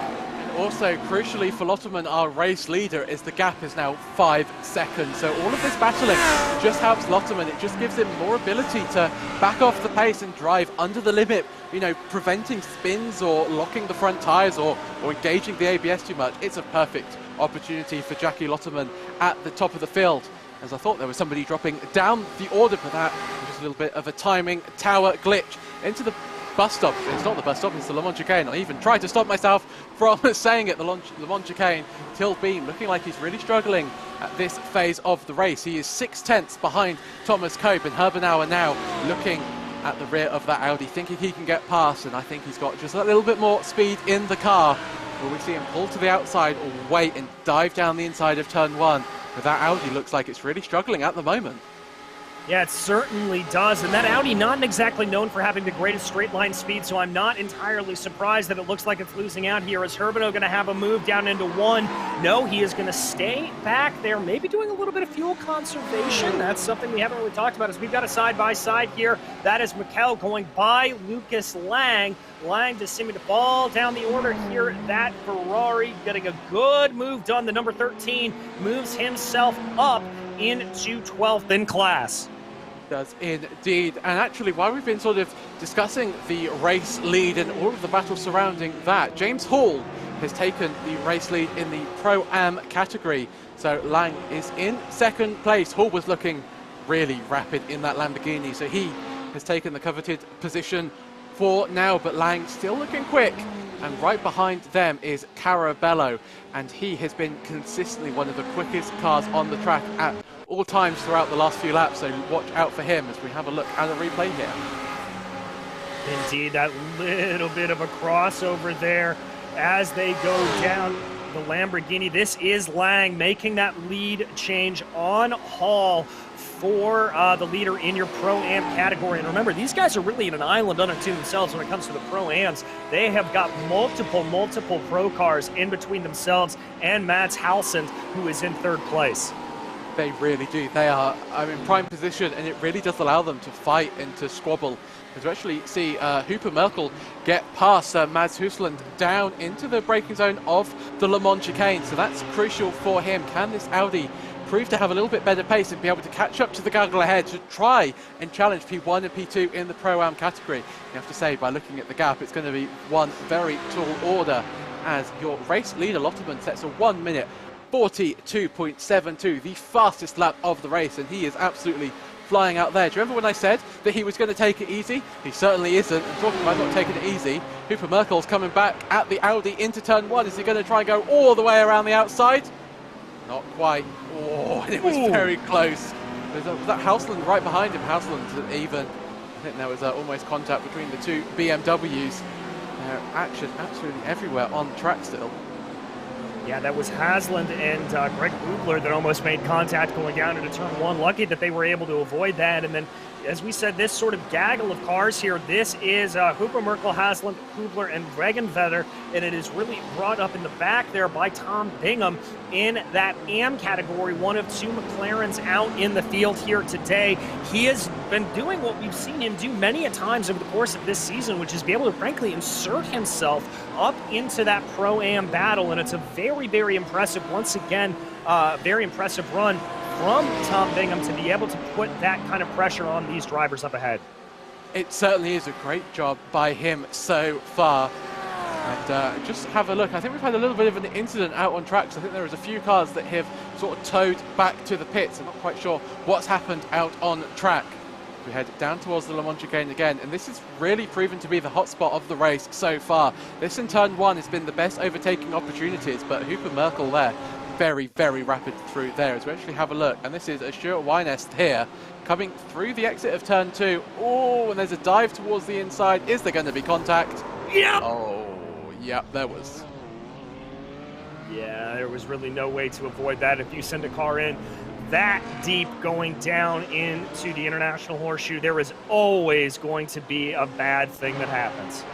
Also, crucially for Lotterman, our race leader, is the gap is now 5 seconds. So all of this battling just helps Lotterman. It just gives him more ability to back off the pace and drive under the limit, you know, preventing spins or locking the front tyres or engaging the ABS too much. It's a perfect opportunity for Jackie Lotterman at the top of the field. As I thought there was somebody dropping down the order for that. Just a little bit of a timing tower glitch into the bus stop. It's not the bus stop, it's the Le Mans chicane. I even tried to stop myself from saying it, the Le Mans chicane. Till Beam looking like he's really struggling at this phase of the race. He is 6/10 behind Thomas Cope, and Herbenauer now looking at the rear of that Audi, thinking he can get past, and I think he's got just a little bit more speed in the car. Will we see him pull to the outside or wait and dive down the inside of turn 1? But that Audi looks like it's really struggling at the moment. Yeah, it certainly does, and that Audi not exactly known for having the greatest straight line speed, so I'm not entirely surprised that it looks like it's losing out here. Is Herbenau going to have a move down into 1? No, he is going to stay back there, maybe doing a little bit of fuel conservation. That's something we haven't really talked about, as we've got a side-by-side here. That is Mikkel going by Lucas Lang. Lang just seeming to fall down the order here. That Ferrari getting a good move done. The number 13 moves himself up into 12th in class. Does indeed. And actually, while we've been sort of discussing the race lead and all of the battle surrounding that, James Hall has taken the race lead in the Pro-Am category. So Lang is in 2nd place. Hall was looking really rapid in that Lamborghini, so he has taken the coveted position for now, but Lang still looking quick. And right behind them is Carabello, and he has been consistently one of the quickest cars on the track at all times throughout the last few laps, so watch out for him as we have a look at a replay here. Indeed, that little bit of a crossover there as they go down the Lamborghini. This is Lang making that lead change on Hall for the leader in your Pro-Am category. And remember, these guys are really in an island unto themselves when it comes to the Pro-Ams. They have got multiple pro cars in between themselves and Mats Halsund, who is in 3rd place. They really do. They are in prime position, and it really does allow them to fight and to squabble. As we actually see Hooper Merkel get past Mads Huseland down into the braking zone of the Le Mans chicane. So that's crucial for him. Can this Audi prove to have a little bit better pace and be able to catch up to the gaggle ahead to try and challenge P1 and P2 in the Pro-Am category? You have to say, by looking at the gap, it's going to be one very tall order as your race leader Lotterman sets a 1 minute 42.72, the fastest lap of the race, and he is absolutely flying out there. Do you remember when I said that he was going to take it easy? He certainly isn't. And talking about not taking it easy, Hooper Merkel's coming back at the Audi into turn 1. Is he going to try and go all the way around the outside? Not quite. Oh, and it was very close. Was that Houseland right behind him? Houseland even. I think there was almost contact between the two BMWs. Action absolutely everywhere on track still. Yeah, that was Hasland and Greg Bubler that almost made contact going down into turn 1. Lucky that they were able to avoid that. And then, as we said, this sort of gaggle of cars here, this is Hooper Merkel, Hasland, Kubler, and Regenvetter, and it is really brought up in the back there by Tom Bingham in that AM category, one of 2 McLarens out in the field here today. He has been doing what we've seen him do many a times over the course of this season, which is be able to, frankly, insert himself up into that Pro-Am battle, and it's a very, very impressive, once again, very impressive run from Tom Bingham to be able to put that kind of pressure on these drivers up ahead. It certainly is a great job by him so far. And just have a look. I think we've had a little bit of an incident out on tracks. I think there was a few cars that have sort of towed back to the pits. I'm not quite sure what's happened out on track. We head down towards the Le Mans chicane again, and this is really proven to be the hotspot of the race so far. This in turn 1 has been the best overtaking opportunities, but Hooper Merkel there, very, very rapid through there as we actually have a look. And this is a Stuart Wynest here, coming through the exit of turn 2. Oh, and there's a dive towards the inside. Is there going to be contact? Yeah. Oh, yeah, there was. Yeah, there was really no way to avoid that. If you send a car in that deep going down into the International Horseshoe, there is always going to be a bad thing that happens.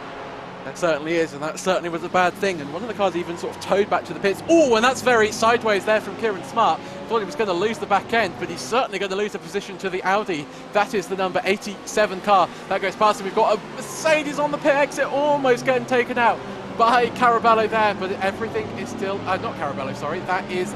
That certainly is, and that certainly was a bad thing. And one of the cars even sort of towed back to the pits. Oh, and that's very sideways there from Kieran Smart. Thought he was going to lose the back end, but he's certainly going to lose a position to the Audi. That is the number 87 car. That goes past him. We've got a Mercedes on the pit exit, almost getting taken out by Caraballo there, but everything is still... not Caraballo, sorry. That is...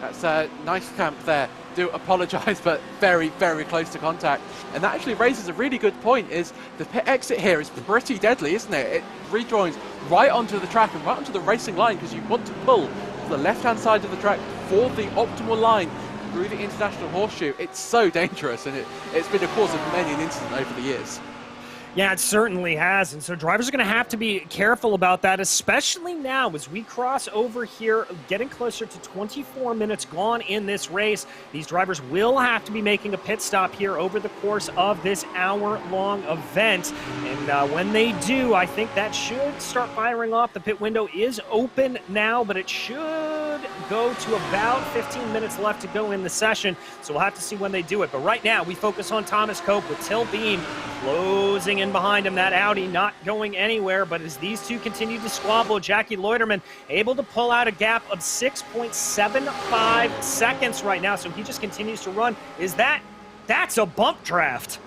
That's nice camp there. Do apologise, but very, very close to contact. And that actually raises a really good point, is the pit exit here is pretty deadly, isn't it? It rejoins right onto the track and right onto the racing line, because you want to pull to the left-hand side of the track for the optimal line through the International Horseshoe. It's so dangerous, and it's been a cause of many an incident over the years. Yeah, it certainly has, and so drivers are going to have to be careful about that, especially now as we cross over here, getting closer to 24 minutes gone in this race. These drivers will have to be making a pit stop here over the course of this hour-long event, and when they do, I think that should start firing off. The pit window is open now, but it should go to about 15 minutes left to go in the session, so we'll have to see when they do it. But right now, we focus on Thomas Cope with Till Beam closing in behind him. That Audi not going anywhere, but as these two continue to squabble, Jackie Leuterman able to pull out a gap of 6.75 seconds right now, so he just continues to run. That's a bump draft.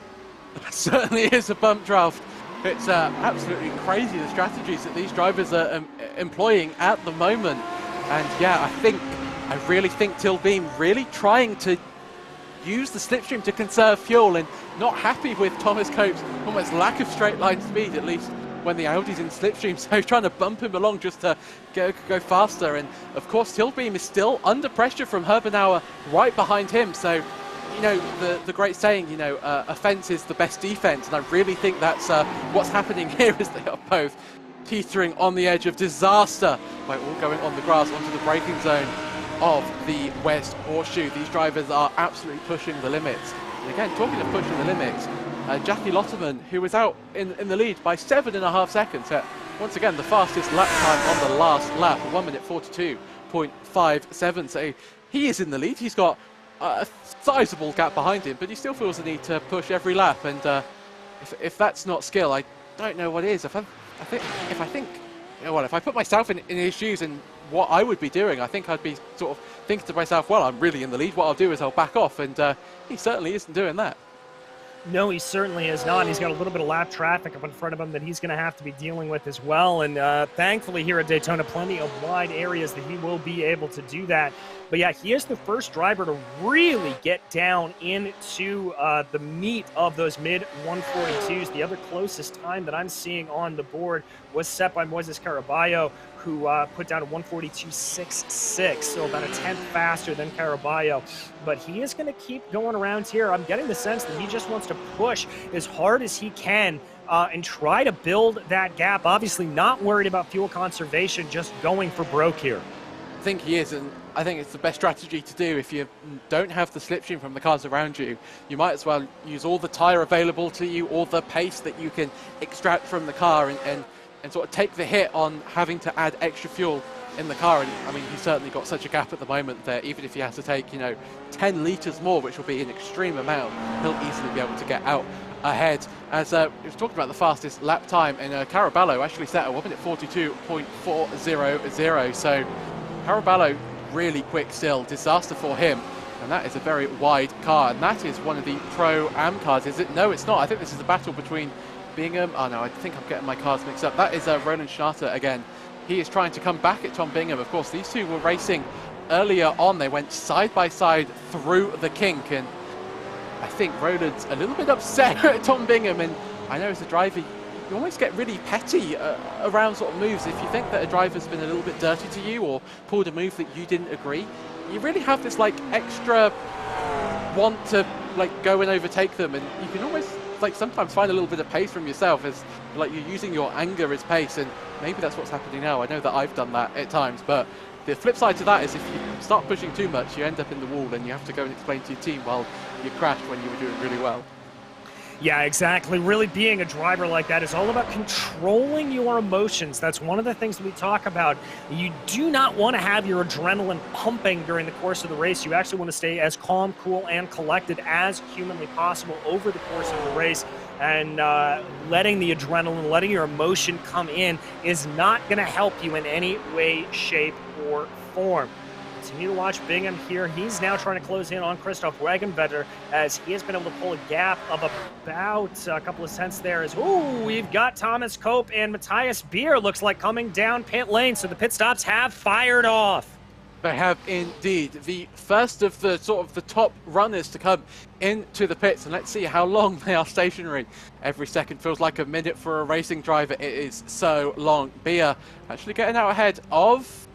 That certainly is a bump draft. It's absolutely crazy the strategies that these drivers are employing at the moment. And yeah, I really think Till Beam really trying to use the slipstream to conserve fuel, and not happy with Thomas Cope's almost lack of straight line speed, at least when the Audi's in slipstream, so he's trying to bump him along just to go faster. And of course Till Beam is still under pressure from Herbenauer right behind him, so you know the great saying, you know, offense is the best defense, and I really think that's what's happening here, is they are both teetering on the edge of disaster by all going on the grass onto the braking zone of the West Horseshoe. These drivers are absolutely pushing the limits. And again, talking of pushing the limits, Jackie Lotterman, who was out in the lead by 7.5 seconds, at once again the fastest lap time on the last lap, 1 minute 42.57. So he is in the lead. He's got a sizable gap behind him, but he still feels the need to push every lap. And if that's not skill, I don't know what is. If I put myself in his shoes and what I would be doing. I think I'd be sort of thinking to myself, well, I'm really in the lead. What I'll do is I'll back off, and he certainly isn't doing that. No, he certainly is not. He's got a little bit of lap traffic up in front of him that he's going to have to be dealing with as well. And thankfully here at Daytona, plenty of wide areas that he will be able to do that. But yeah, he is the first driver to really get down into the meat of those mid-142s. The other closest time that I'm seeing on the board was set by Moises Caraballo, who put down a 142.66, so about a tenth faster than Caraballo. But he is going to keep going around here. I'm getting the sense that he just wants to push as hard as he can and try to build that gap. Obviously not worried about fuel conservation, just going for broke here. I think he is, and I think it's the best strategy to do. If you don't have the slipstream from the cars around you, you might as well use all the tyre available to you, all the pace that you can extract from the car, and sort of take the hit on having to add extra fuel in the car. And I mean, he's certainly got such a gap at the moment that even if he has to take, you know, 10 litres more, which will be an extreme amount, he'll easily be able to get out ahead. As we were talking about the fastest lap time, and Caraballo actually set a 1:42.400, so Caraballo really quick still. Disaster for him, and that is a very wide car, and that is one of the Pro-Am cars, is it? No, it's not. I think this is a battle between Bingham. Oh no, I think I'm getting my cars mixed up. That is Roland Schnatter again. He is trying to come back at Tom Bingham. Of course, these two were racing earlier on. They went side by side through the kink, and I think Roland's a little bit upset at Tom Bingham. And I know as a driver, you almost get really petty around sort of moves. If you think that a driver's been a little bit dirty to you or pulled a move that you didn't agree, you really have this like extra want to like go and overtake them, and you can almost like sometimes find a little bit of pace from yourself, as like you're using your anger as pace, and maybe that's what's happening now. I know that I've done that at times, but the flip side to that is if you start pushing too much, you end up in the wall and you have to go and explain to your team while you crashed when you were doing really well. Yeah, exactly. Really being a driver like that is all about controlling your emotions. That's one of the things that we talk about. You do not want to have your adrenaline pumping during the course of the race. You actually want to stay as calm, cool, and collected as humanly possible over the course of the race. And letting the adrenaline, letting your emotion come in is not going to help you in any way, shape, or form. Continue to watch Bingham here. He's now trying to close in on Christoph Wagenwetter, as he has been able to pull a gap of about a couple of cents there. As we've got Thomas Cope and Matthias Beer looks like coming down pit lane, so the pit stops have fired off. They have indeed. The first of the sort of the top runners to come into the pits, and let's see how long they are stationary. Every second feels like a minute for a racing driver. It is so long. Beer actually getting out ahead of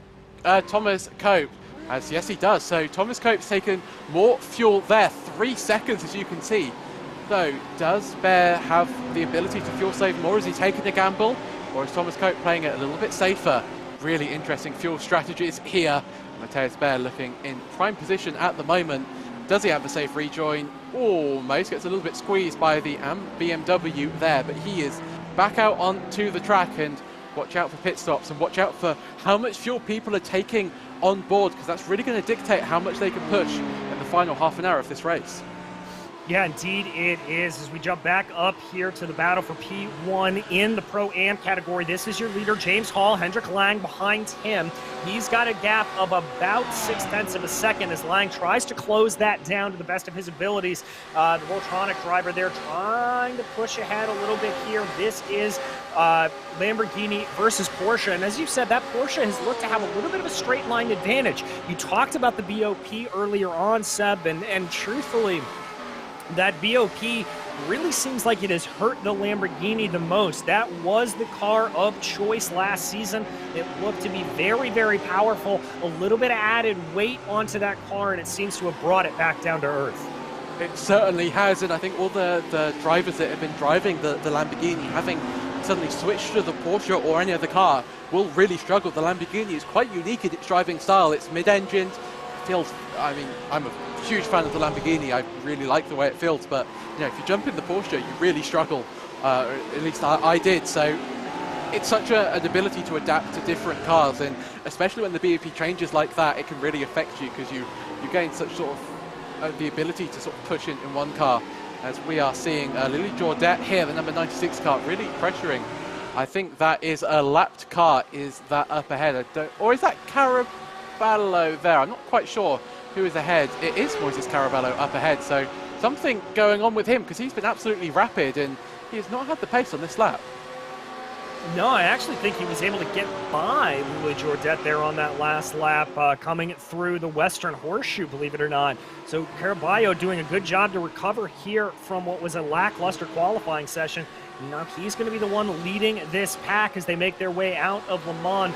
Thomas Cope. As yes, he does. So Thomas Cope's taken more fuel there. 3 seconds, as you can see. So does Bear have the ability to fuel save more? Is he taking a gamble? Or is Thomas Cope playing it a little bit safer? Really interesting fuel strategies here. Matthias Bear looking in prime position at the moment. Does he have a safe rejoin? Almost. Gets a little bit squeezed by the BMW there. But he is back out onto the track, and watch out for pit stops and watch out for how much fuel people are taking on board, because that's really going to dictate how much they can push in the final half an hour of this race. Yeah, indeed it is. As we jump back up here to the battle for P1 in the Pro-Am category, this is your leader, James Hall. Hendrik Lang behind him. He's got a gap of about 0.6 of a second as Lang tries to close that down to the best of his abilities. The Voltronic driver there trying to push ahead a little bit here. This is Lamborghini versus Porsche, and as you said, that Porsche has looked to have a little bit of a straight line advantage. You talked about the BOP earlier on, Seb, and truthfully, that BOP really seems like it has hurt the Lamborghini the most. That was the car of choice last season. It looked to be very, very powerful. A little bit of added weight onto that car, and it seems to have brought it back down to earth. It certainly has, and I think all the drivers that have been driving the Lamborghini, having suddenly switched to the Porsche or any other car, will really struggle. The Lamborghini is quite unique in its driving style. It's mid-engined. Feels, I mean, I'm a huge fan of the Lamborghini. I really like the way it feels, but you know, if you jump in the Porsche, you really struggle. At least I did. So it's such an ability to adapt to different cars, and especially when the BOP changes like that, it can really affect you, because you gain such sort of the ability to sort of push in one car. As we are seeing Lily Jordet here, the number 96 car, really pressuring I think that is a lapped car. Is that up ahead? Or is that Caraballo there? I'm not quite sure who is ahead. It is Moises Caraballo up ahead, so something going on with him because he's been absolutely rapid and he has not had the pace on this lap. No, I actually think he was able to get by Louis Jordet there on that last lap, coming through the Western Horseshoe, believe it or not. So Caraballo doing a good job to recover here from what was a lackluster qualifying session. Now he's going to be the one leading this pack as they make their way out of Le Mans.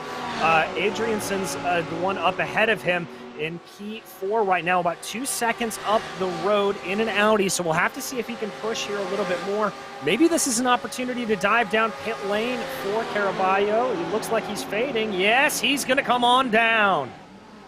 Adrianson's the one up ahead of him in P4 right now, about 2 seconds up the road in an Audi, so we'll have to see if he can push here a little bit more. Maybe this is an opportunity to dive down pit lane for Caraballo. He looks like he's fading. Yes, he's going to come on down.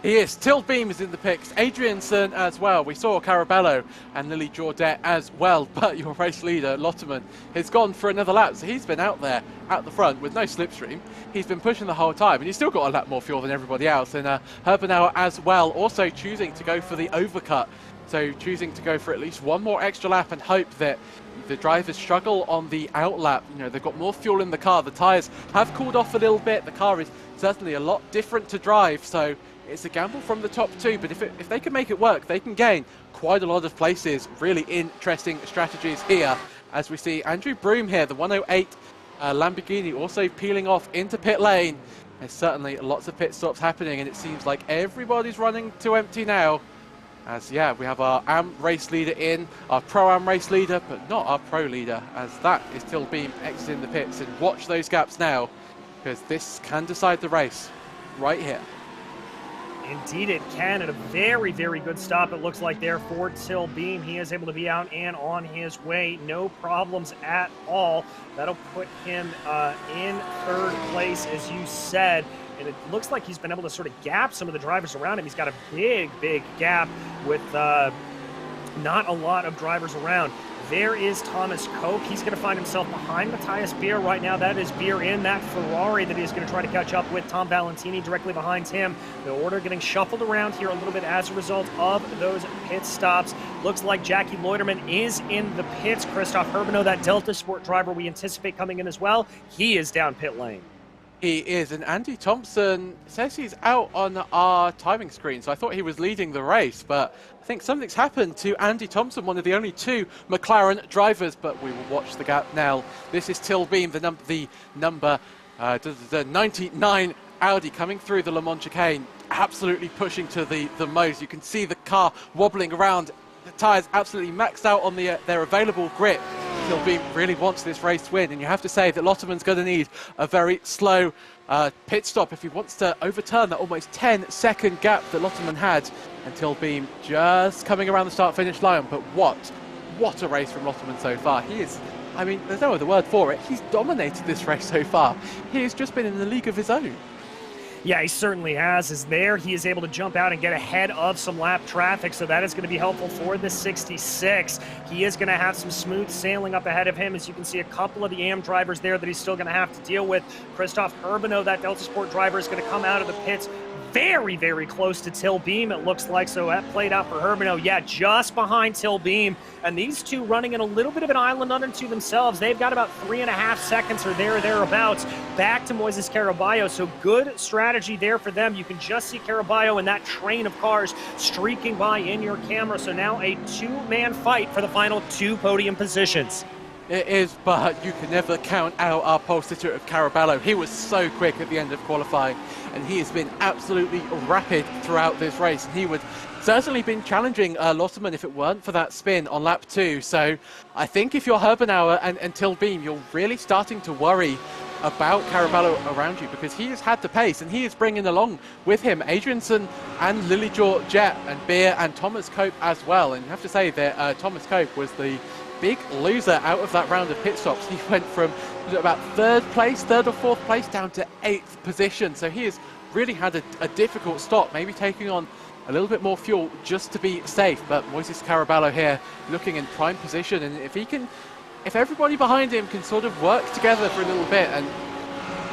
He is. Tilbeam is in the picks. Adrianson as well. We saw Caraballo and Lily Jordet as well, but your race leader, Lotterman, has gone for another lap. So he's been out there at the front with no slipstream. He's been pushing the whole time, and he's still got a lap more fuel than everybody else. And Herbenauer as well, also choosing to go for the overcut. So choosing to go for at least one more extra lap and hope that the drivers struggle on the outlap. You know, they've got more fuel in the car. The tyres have cooled off a little bit. The car is certainly a lot different to drive. So it's a gamble from the top two, but if they can make it work, they can gain quite a lot of places. Really interesting strategies here, as we see Andrew Broom here, the 108 Lamborghini, also peeling off into pit lane. There's certainly lots of pit stops happening, and it seems like everybody's running to empty now. As, yeah, we have our AM race leader in, our Pro-Am race leader, but not our Pro leader, as that is Tilbeam exiting the pits. And watch those gaps now, because this can decide the race right here. Indeed it can, and a very, very good stop it looks like there for Tilbeam. He is able to be out and on his way, no problems at all. That'll put him in third place, as you said, and it looks like he's been able to sort of gap some of the drivers around him. He's got a big, big gap with not a lot of drivers around. There is Thomas Koch. He's going to find himself behind Matthias Beer right now. That is Beer in that Ferrari that he's going to try to catch up with. Tom Valentini directly behind him. The order getting shuffled around here a little bit as a result of those pit stops. Looks like Jackie Loiterman is in the pits. Christoph Herbeno, that Delta Sport driver we anticipate coming in as well, he is down pit lane. He is, and Andy Thompson says he's out on our timing screen, so I thought he was leading the race, but I think something's happened to Andy Thompson, one of the only two McLaren drivers, but we will watch the gap now. This is Tilbeam, the number 99 Audi coming through the Le Mans chicane, absolutely pushing to the most. You can see the car wobbling around, the tyres absolutely maxed out on their available grip. Tilbeam really wants this race to win, and you have to say that Lotterman's going to need a very slow pit stop if he wants to overturn that almost 10-second gap that Lotterman had. And Tilbeam just coming around the start-finish line, but what a race from Lotterman so far. He is, I mean, there's no other word for it. He's dominated this race so far. He has just been in a league of his own. Yeah, he certainly has. Is there, he is able to jump out and get ahead of some lap traffic, so that is going to be helpful for the 66. He is going to have some smooth sailing up ahead of him. As you can see, a couple of the AM drivers there that he's still going to have to deal with. Christoph Herbeno, that Delta Sport driver, is going to come out of the pits very, very close to Tilbeam, it looks like. So that played out for Herbeno. Yeah, just behind Tilbeam. And these two running in a little bit of an island unto themselves. They've got about 3.5 seconds or thereabouts back to Moises Caraballo. So good strategy there for them. You can just see Caraballo in that train of cars streaking by in your camera. So now a two-man fight for the final 2 podium positions. It is, but you can never count out our pole sitter of Caraballo. He was so quick at the end of qualifying, and he has been absolutely rapid throughout this race. He would certainly been challenging Lotterman if it weren't for that spin on lap 2. So I think if you're Herbenauer and Tilbeam, you're really starting to worry about Caraballo around you, because he has had the pace and he is bringing along with him Adrianson and Lily Jordet and Beer and Thomas Cope as well. And you have to say that Thomas Cope was the big loser out of that round of pit stops. He went from about third or fourth place down to 8th position. So he has really had a difficult stop, maybe taking on a little bit more fuel just to be safe. But Moises Caraballo here looking in prime position, and if everybody behind him can sort of work together for a little bit, and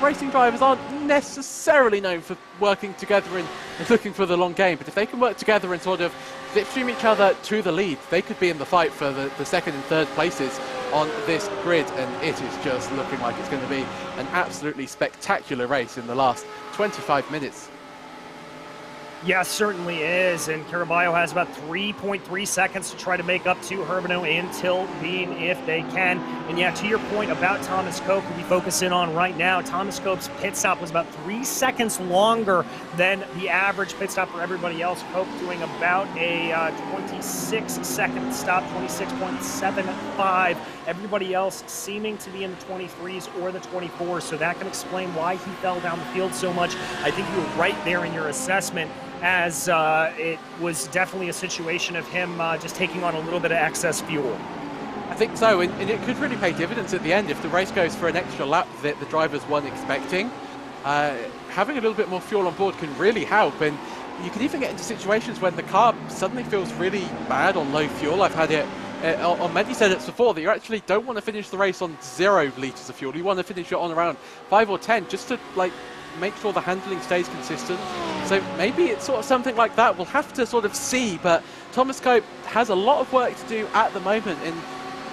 racing drivers aren't necessarily known for working together and looking for the long game, but if they can work together and sort of slipstream each other to the lead, they could be in the fight for the second and third places on this grid, and it is just looking like it's going to be an absolutely spectacular race in the last 25 minutes. Yeah, certainly is, and Caraballo has about 3.3 seconds to try to make up to Herbino and Tilt Bean if they can. And yeah, to your point about Thomas Cope, who we focus in on right now, Thomas Cope's pit stop was about 3 seconds longer than the average pit stop for everybody else. Cope doing about a 26-second stop, 26.75. Everybody else seeming to be in the 23s or the 24s, so that can explain why he fell down the field so much. I think you were right there in your assessment, as it was definitely a situation of him just taking on a little bit of excess fuel. I think so, and it could really pay dividends at the end if the race goes for an extra lap that the drivers weren't expecting. Having a little bit more fuel on board can really help, and you can even get into situations when the car suddenly feels really bad on low fuel. I've had it on many setups before that you actually don't want to finish the race on 0 litres of fuel. You want to finish it on around 5 or 10 just to make sure the handling stays consistent. So maybe it's sort of something like that. We'll have to sort of see, but Thomas Cope has a lot of work to do at the moment, and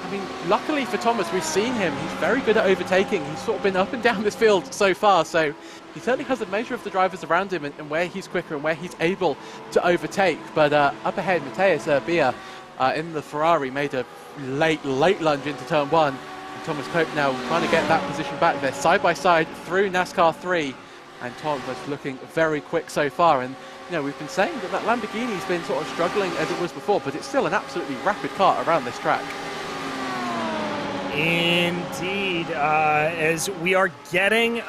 I mean, luckily for Thomas, we've seen him. He's very good at overtaking. He's sort of been up and down this field so far, so he certainly has a measure of the drivers around him and where he's quicker and where he's able to overtake. But up ahead, Matheus Bia in the Ferrari made a late lunge into turn 1. And Thomas Cope now trying to get that position back. They're side by side through NASCAR 3, and Tom was looking very quick so far. And you know, we've been saying that Lamborghini's been sort of struggling as it was before, but it's still an absolutely rapid car around this track. Indeed, as we are getting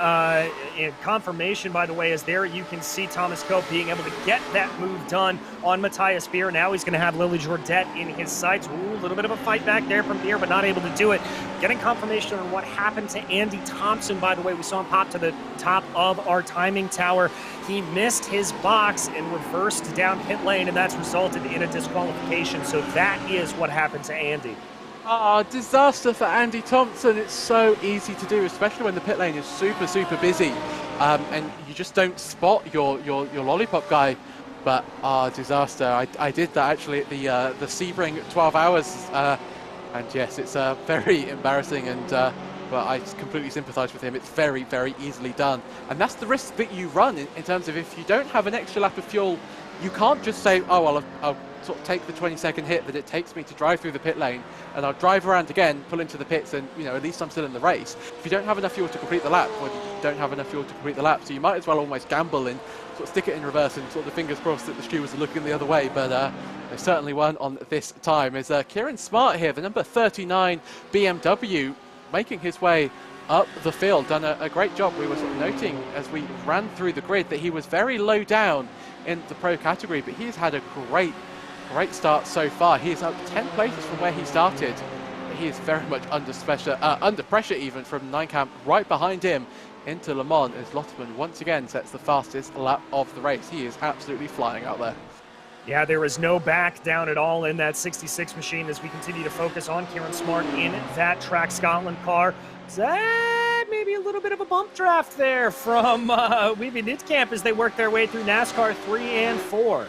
confirmation, by the way, as there you can see Thomas Cope being able to get that move done on Matthias Beer. Now he's going to have Lily Jourdet in his sights. Ooh, a little bit of a fight back there from Beer, but not able to do it. Getting confirmation on what happened to Andy Thompson, by the way. We saw him pop to the top of our timing tower. He missed his box and reversed down pit lane, and that's resulted in a disqualification. So that is what happened to Andy. Disaster for Andy Thompson. It's so easy to do, especially when the pit lane is super busy, and you just don't spot your lollipop guy. But disaster. I did that actually at the Sebring 12 hours, and yes, it's very embarrassing, and but I completely sympathise with him. It's very easily done, and that's the risk that you run in terms of if you don't have an extra lap of fuel, you can't just say, oh well, I'll sort of take the 20-second hit that it takes me to drive through the pit lane, and I'll drive around again, pull into the pits, and you know, at least I'm still in the race. If you don't have enough fuel to complete the lap, well, you don't have enough fuel to complete the lap, so you might as well almost gamble and sort of stick it in reverse and sort of the fingers crossed that the stewards are looking the other way. But they certainly weren't on this time. Is Kieran Smart here, the number 39 BMW, making his way up the field, done a great job. We were sort of noting as we ran through the grid that he was very low down in the pro category, but he's had a great start so far. He is up 10 places from where he started. He is very much under pressure even from Ninecamp right behind him into Le Mans, as Lotterman once again sets the fastest lap of the race. He is absolutely flying out there. Yeah, there is no back down at all in that 66 machine as we continue to focus on Kieran Smart in that Track Scotland car. Maybe a little bit of a bump draft there from Weeby Nitkamp as they work their way through NASCAR 3 and 4.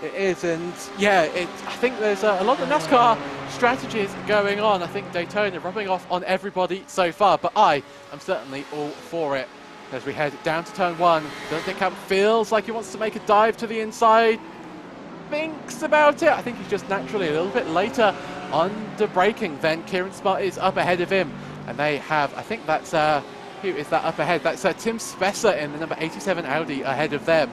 It is, and yeah, I think there's a lot of NASCAR strategies going on. I think Daytona rubbing off on everybody so far, but I am certainly all for it. As we head down to turn 1, Nitkamp feels like he wants to make a dive to the inside, thinks about it. I think he's just naturally a little bit later under braking. Then Kieran Smart is up ahead of him, and they have, I think that's, who is that up ahead? That's Tim Spesser in the number 87 Audi ahead of them.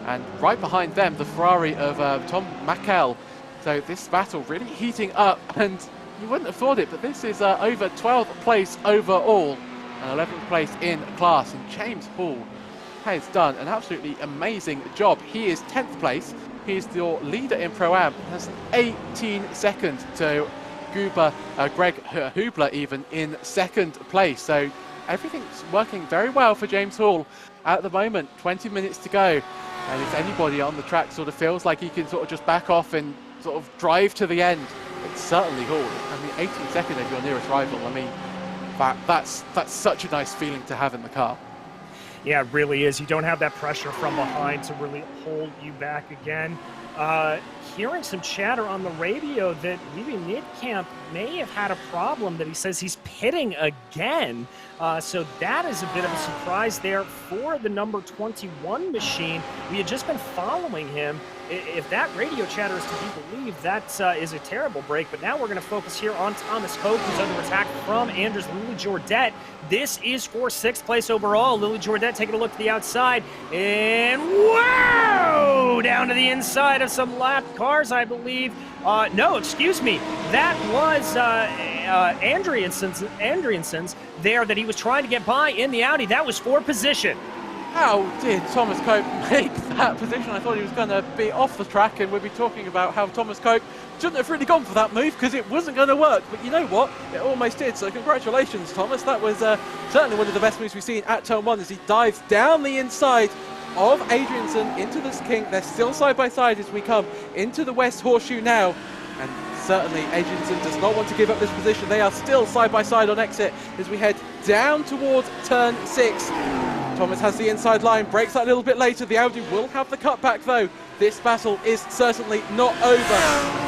And right behind them, the Ferrari of Tom Mackel. So this battle really heating up, and you wouldn't have thought it, but this is over 12th place overall, and 11th place in class. And James Hall has done an absolutely amazing job. He is 10th place. He is your leader in Pro-Am. Has 18 seconds to Greg Hubler even in 2nd place. So everything's working very well for James Hall at the moment. 20 minutes to go. And if anybody on the track sort of feels like he can sort of just back off and sort of drive to the end, it's certainly Hall. I mean, 18 seconds of your nearest rival. I mean, that's such a nice feeling to have in the car. Yeah, it really is. You don't have that pressure from behind to really hold you back again. hearing some chatter on the radio that maybe mid-camp may have had a problem, that he says he's pitting again. So that is a bit of a surprise there for the number 21 machine. We had just been following him. If that radio chatter is to be believed, that is a terrible break. But now we're going to focus here on Thomas Hope, who's under attack from Anders Lily Jordet. This is for 6th place overall. Lily Jordet taking a look to the outside. And whoa! Down to the inside of some lapped cars, I believe. No, excuse me. That was Andrianson's there that he was trying to get by in the Audi. That was for position. How did Thomas Cope make that position? I thought he was going to be off the track, and we'd be talking about how Thomas Cope shouldn't have really gone for that move because it wasn't going to work. But you know what? It almost did. So congratulations, Thomas. That was certainly one of the best moves we've seen at turn 1 as he dives down the inside of Adrianson into the King. They're still side by side as we come into the West Horseshoe now. And certainly Adrianson does not want to give up this position. They are still side by side on exit as we head down towards turn 6. Thomas has the inside line, breaks that a little bit later. The Audi will have the cutback though. This battle is certainly not over.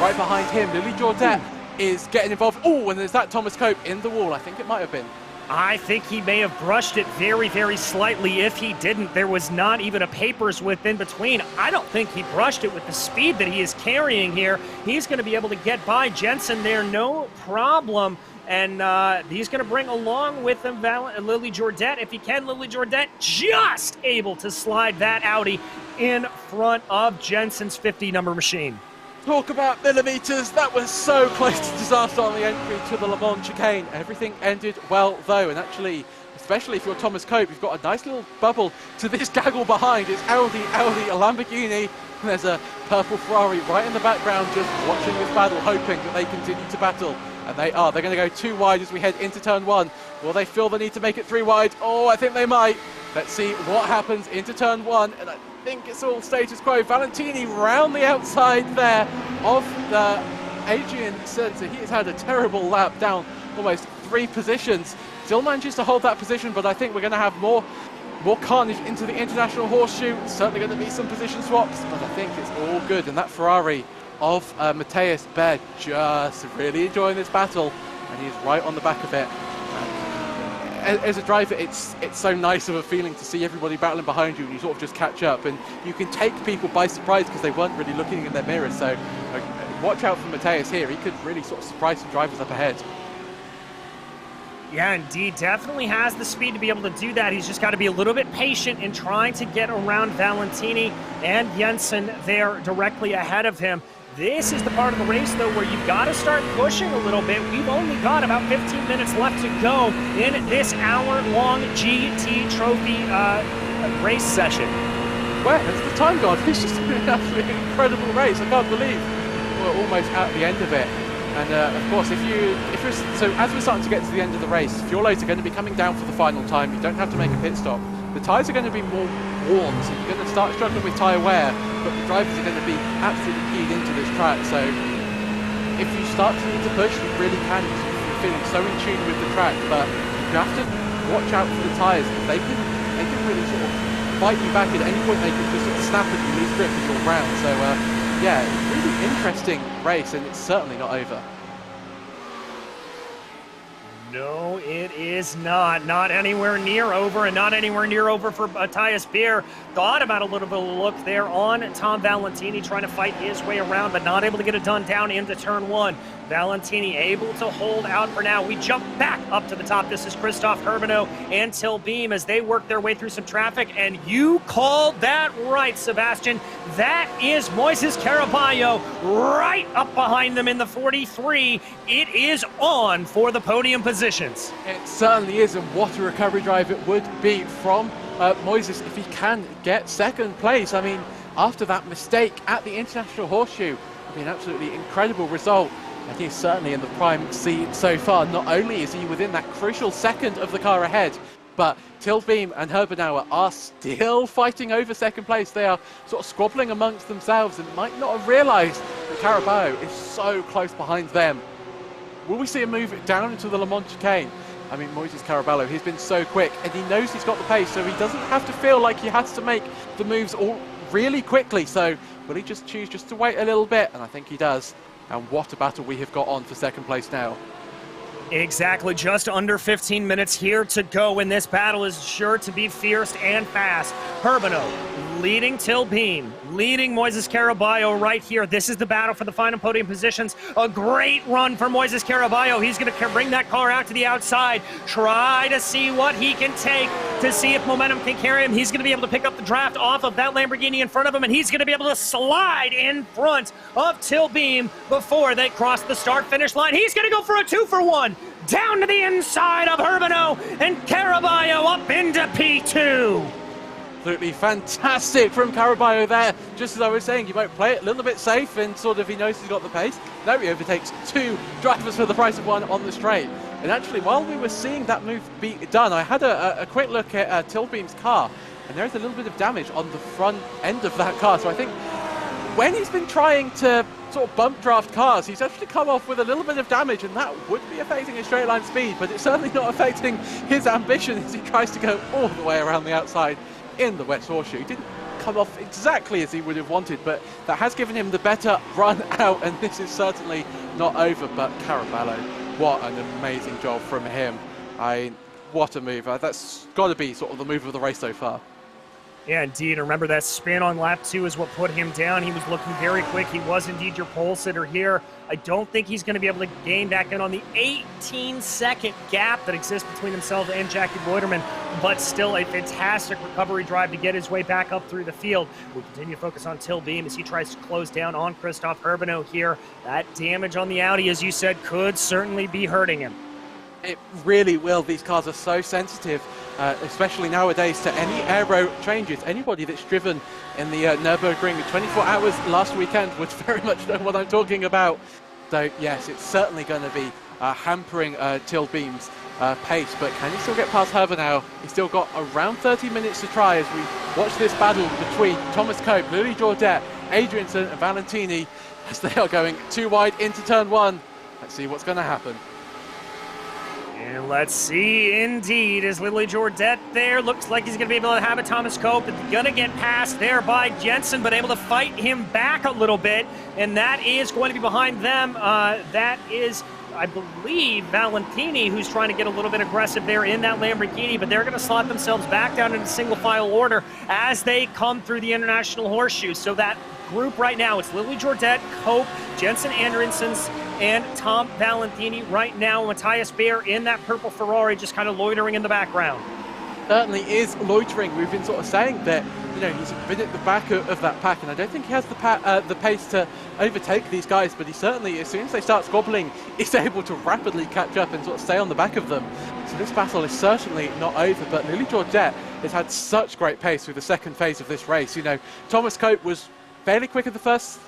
Right behind him, Lily Jordet is getting involved. Oh, and there's that Thomas Cope in the wall. I think it might have been. I think he may have brushed it very, very slightly. If he didn't, there was not even a papers width in between. I don't think he brushed it with the speed that he is carrying here. He's going to be able to get by Jensen there, no problem. And he's going to bring along with him Lily Jordet. If he can, Lily Jordet just able to slide that Audi in front of Jensen's 50 number machine. Talk about millimeters. That was so close to disaster on the entry to the Le Mans chicane. Everything ended well though, and actually, especially if you're Thomas Cope, you've got a nice little bubble to this gaggle behind. It's Audi, a Lamborghini, and there's a purple Ferrari right in the background just watching this battle, hoping that they continue to battle. And they are. They're going to go 2 wide as we head into turn 1. Will they feel the need to make it 3 wide? Oh, I think they might. Let's see what happens into turn 1. And I think it's all status quo. Valentini round the outside there of the Adrian Sensor. He has had a terrible lap down almost 3 positions. Still manages to hold that position, but I think we're going to have more carnage into the International Horseshoe. Certainly going to be some position swaps, but I think it's all good. And that Ferrari of Matthias Baer just really enjoying this battle, and he's right on the back of it. As a driver, it's so nice of a feeling to see everybody battling behind you and you sort of just catch up, and you can take people by surprise because they weren't really looking in their mirrors. So watch out for Matthias here. He could really sort of surprise some drivers up ahead. Yeah, indeed. Definitely has the speed to be able to do that. He's just got to be a little bit patient in trying to get around Valentini and Jensen there directly ahead of him. This is the part of the race, though, where you've got to start pushing a little bit. We've only got about 15 minutes left to go in this hour-long GT Trophy race session. Where has the time gone? It's just an absolutely incredible race. I can't believe we're almost at the end of it. And of course, so as we're starting to get to the end of the race, fuel loads are going to be coming down for the final time. You don't have to make a pit stop. The tyres are going to be more worn, so you're going to start struggling with tyre wear, but the drivers are going to be absolutely keyed into this track. So if you start to need to push, you really can. You're feeling so in tune with the track, but you have to watch out for the tyres. They can really sort of fight you back at any point. They can just sort of snap at you, lose grip as you're round. So yeah, really interesting race, and it's certainly not over. No, it is not. Not anywhere near over, and not anywhere near over for Matthias Baer. Thought about a little bit of a look there on Tom Valentini, trying to fight his way around, but not able to get it done down into turn 1. Valentini able to hold out for now. We jump back up to the top. This is Christoph Herbino and Till Beam as they work their way through some traffic, and you called that right, Sebastian. That is Moises Caraballo right up behind them in the 43. It is on for the podium positions. It certainly is, and what a recovery drive it would be from Moises if he can get second place. I mean, after that mistake at the International Horseshoe, I mean, absolutely incredible result. And he's certainly in the prime seat so far. Not only is he within that crucial second of the car ahead, but Tilbeam and Herbenauer are still fighting over second place. They are sort of squabbling amongst themselves and might not have realised that Caraballo is so close behind them. Will we see a move down into the Le Mans chicane? I mean, Moises Caraballo, he's been so quick and he knows he's got the pace, so he doesn't have to feel like he has to make the moves all really quickly. So will he just choose just to wait a little bit? And I think he does. And what a battle we have got on for second place now. Exactly, just under 15 minutes here to go, and this battle is sure to be fierce and fast. Herbino leading Tilbeam, leading Moises Caraballo right here. This is the battle for the final podium positions. A great run for Moises Caraballo. He's going to bring that car out to the outside, try to see what he can take, to see if momentum can carry him. He's going to be able to pick up the draft off of that Lamborghini in front of him, and he's going to be able to slide in front of Tilbeam before they cross the start-finish line. He's going to go for a 2-for-1. Down to the inside of Herbino, and Caraballo up into P2. Absolutely fantastic from Caraballo there. Just as I was saying, you might play it a little bit safe and sort of he knows he's got the pace. Now he overtakes 2 drivers for the price of 1 on the straight. And actually, while we were seeing that move be done, I had a quick look at Tilbeam's car, and there's a little bit of damage on the front end of that car. So I think when he's been trying to sort of bump draft cars, he's actually come off with a little bit of damage, and that would be affecting his straight line speed, but it's certainly not affecting his ambition as he tries to go all the way around the outside in the West Horseshoe. He didn't come off exactly as he would have wanted, but that has given him the better run out, and this is certainly not over. But Caraballo, what an amazing job from him. What a move. That's got to be sort of the move of the race so far. Yeah, indeed. Remember, that spin on lap 2 is what put him down. He was looking very quick. He was indeed your pole sitter here. I don't think he's going to be able to gain back in on the 18-second gap that exists between himself and Jackie Loiterman, but still a fantastic recovery drive to get his way back up through the field. We'll continue to focus on Tilbeam as he tries to close down on Christoph Herbino here. That damage on the Audi, as you said, could certainly be hurting him. It really will. These cars are so sensitive, especially nowadays, to any aero changes. Anybody that's driven in the Nürburgring 24 hours last weekend would very much know what I'm talking about. So yes, it's certainly going to be hampering Tilbeam's pace, but can he still get past Herbino? He's still got around 30 minutes to try as we watch this battle between Thomas Cope, Louis Jourdet, Adrianson and Valentini as they are going 2 wide into turn 1. Let's see what's going to happen. And let's see, indeed, as Lily Jourdet there. Looks like he's going to be able to have a Thomas Cope. Going to get passed there by Jensen, but able to fight him back a little bit. And that is going to be behind them. That is, I believe, Valentini, who's trying to get a little bit aggressive there in that Lamborghini. But they're going to slot themselves back down into single file order as they come through the International Horseshoe. So that group right now, it's Lily Jourdet, Cope, Jensen Andersons, and Tom Valentini right now. Matthias Baer in that purple Ferrari just kind of loitering in the background. Certainly is loitering. We've been sort of saying that, you know, he's been at the back of that pack, and I don't think he has the pace to overtake these guys, but he certainly, as soon as they start squabbling, is able to rapidly catch up and sort of stay on the back of them. So this battle is certainly not over, but Lily Jourdet has had such great pace through the second phase of this race. You know, Thomas Cope was fairly quick in the first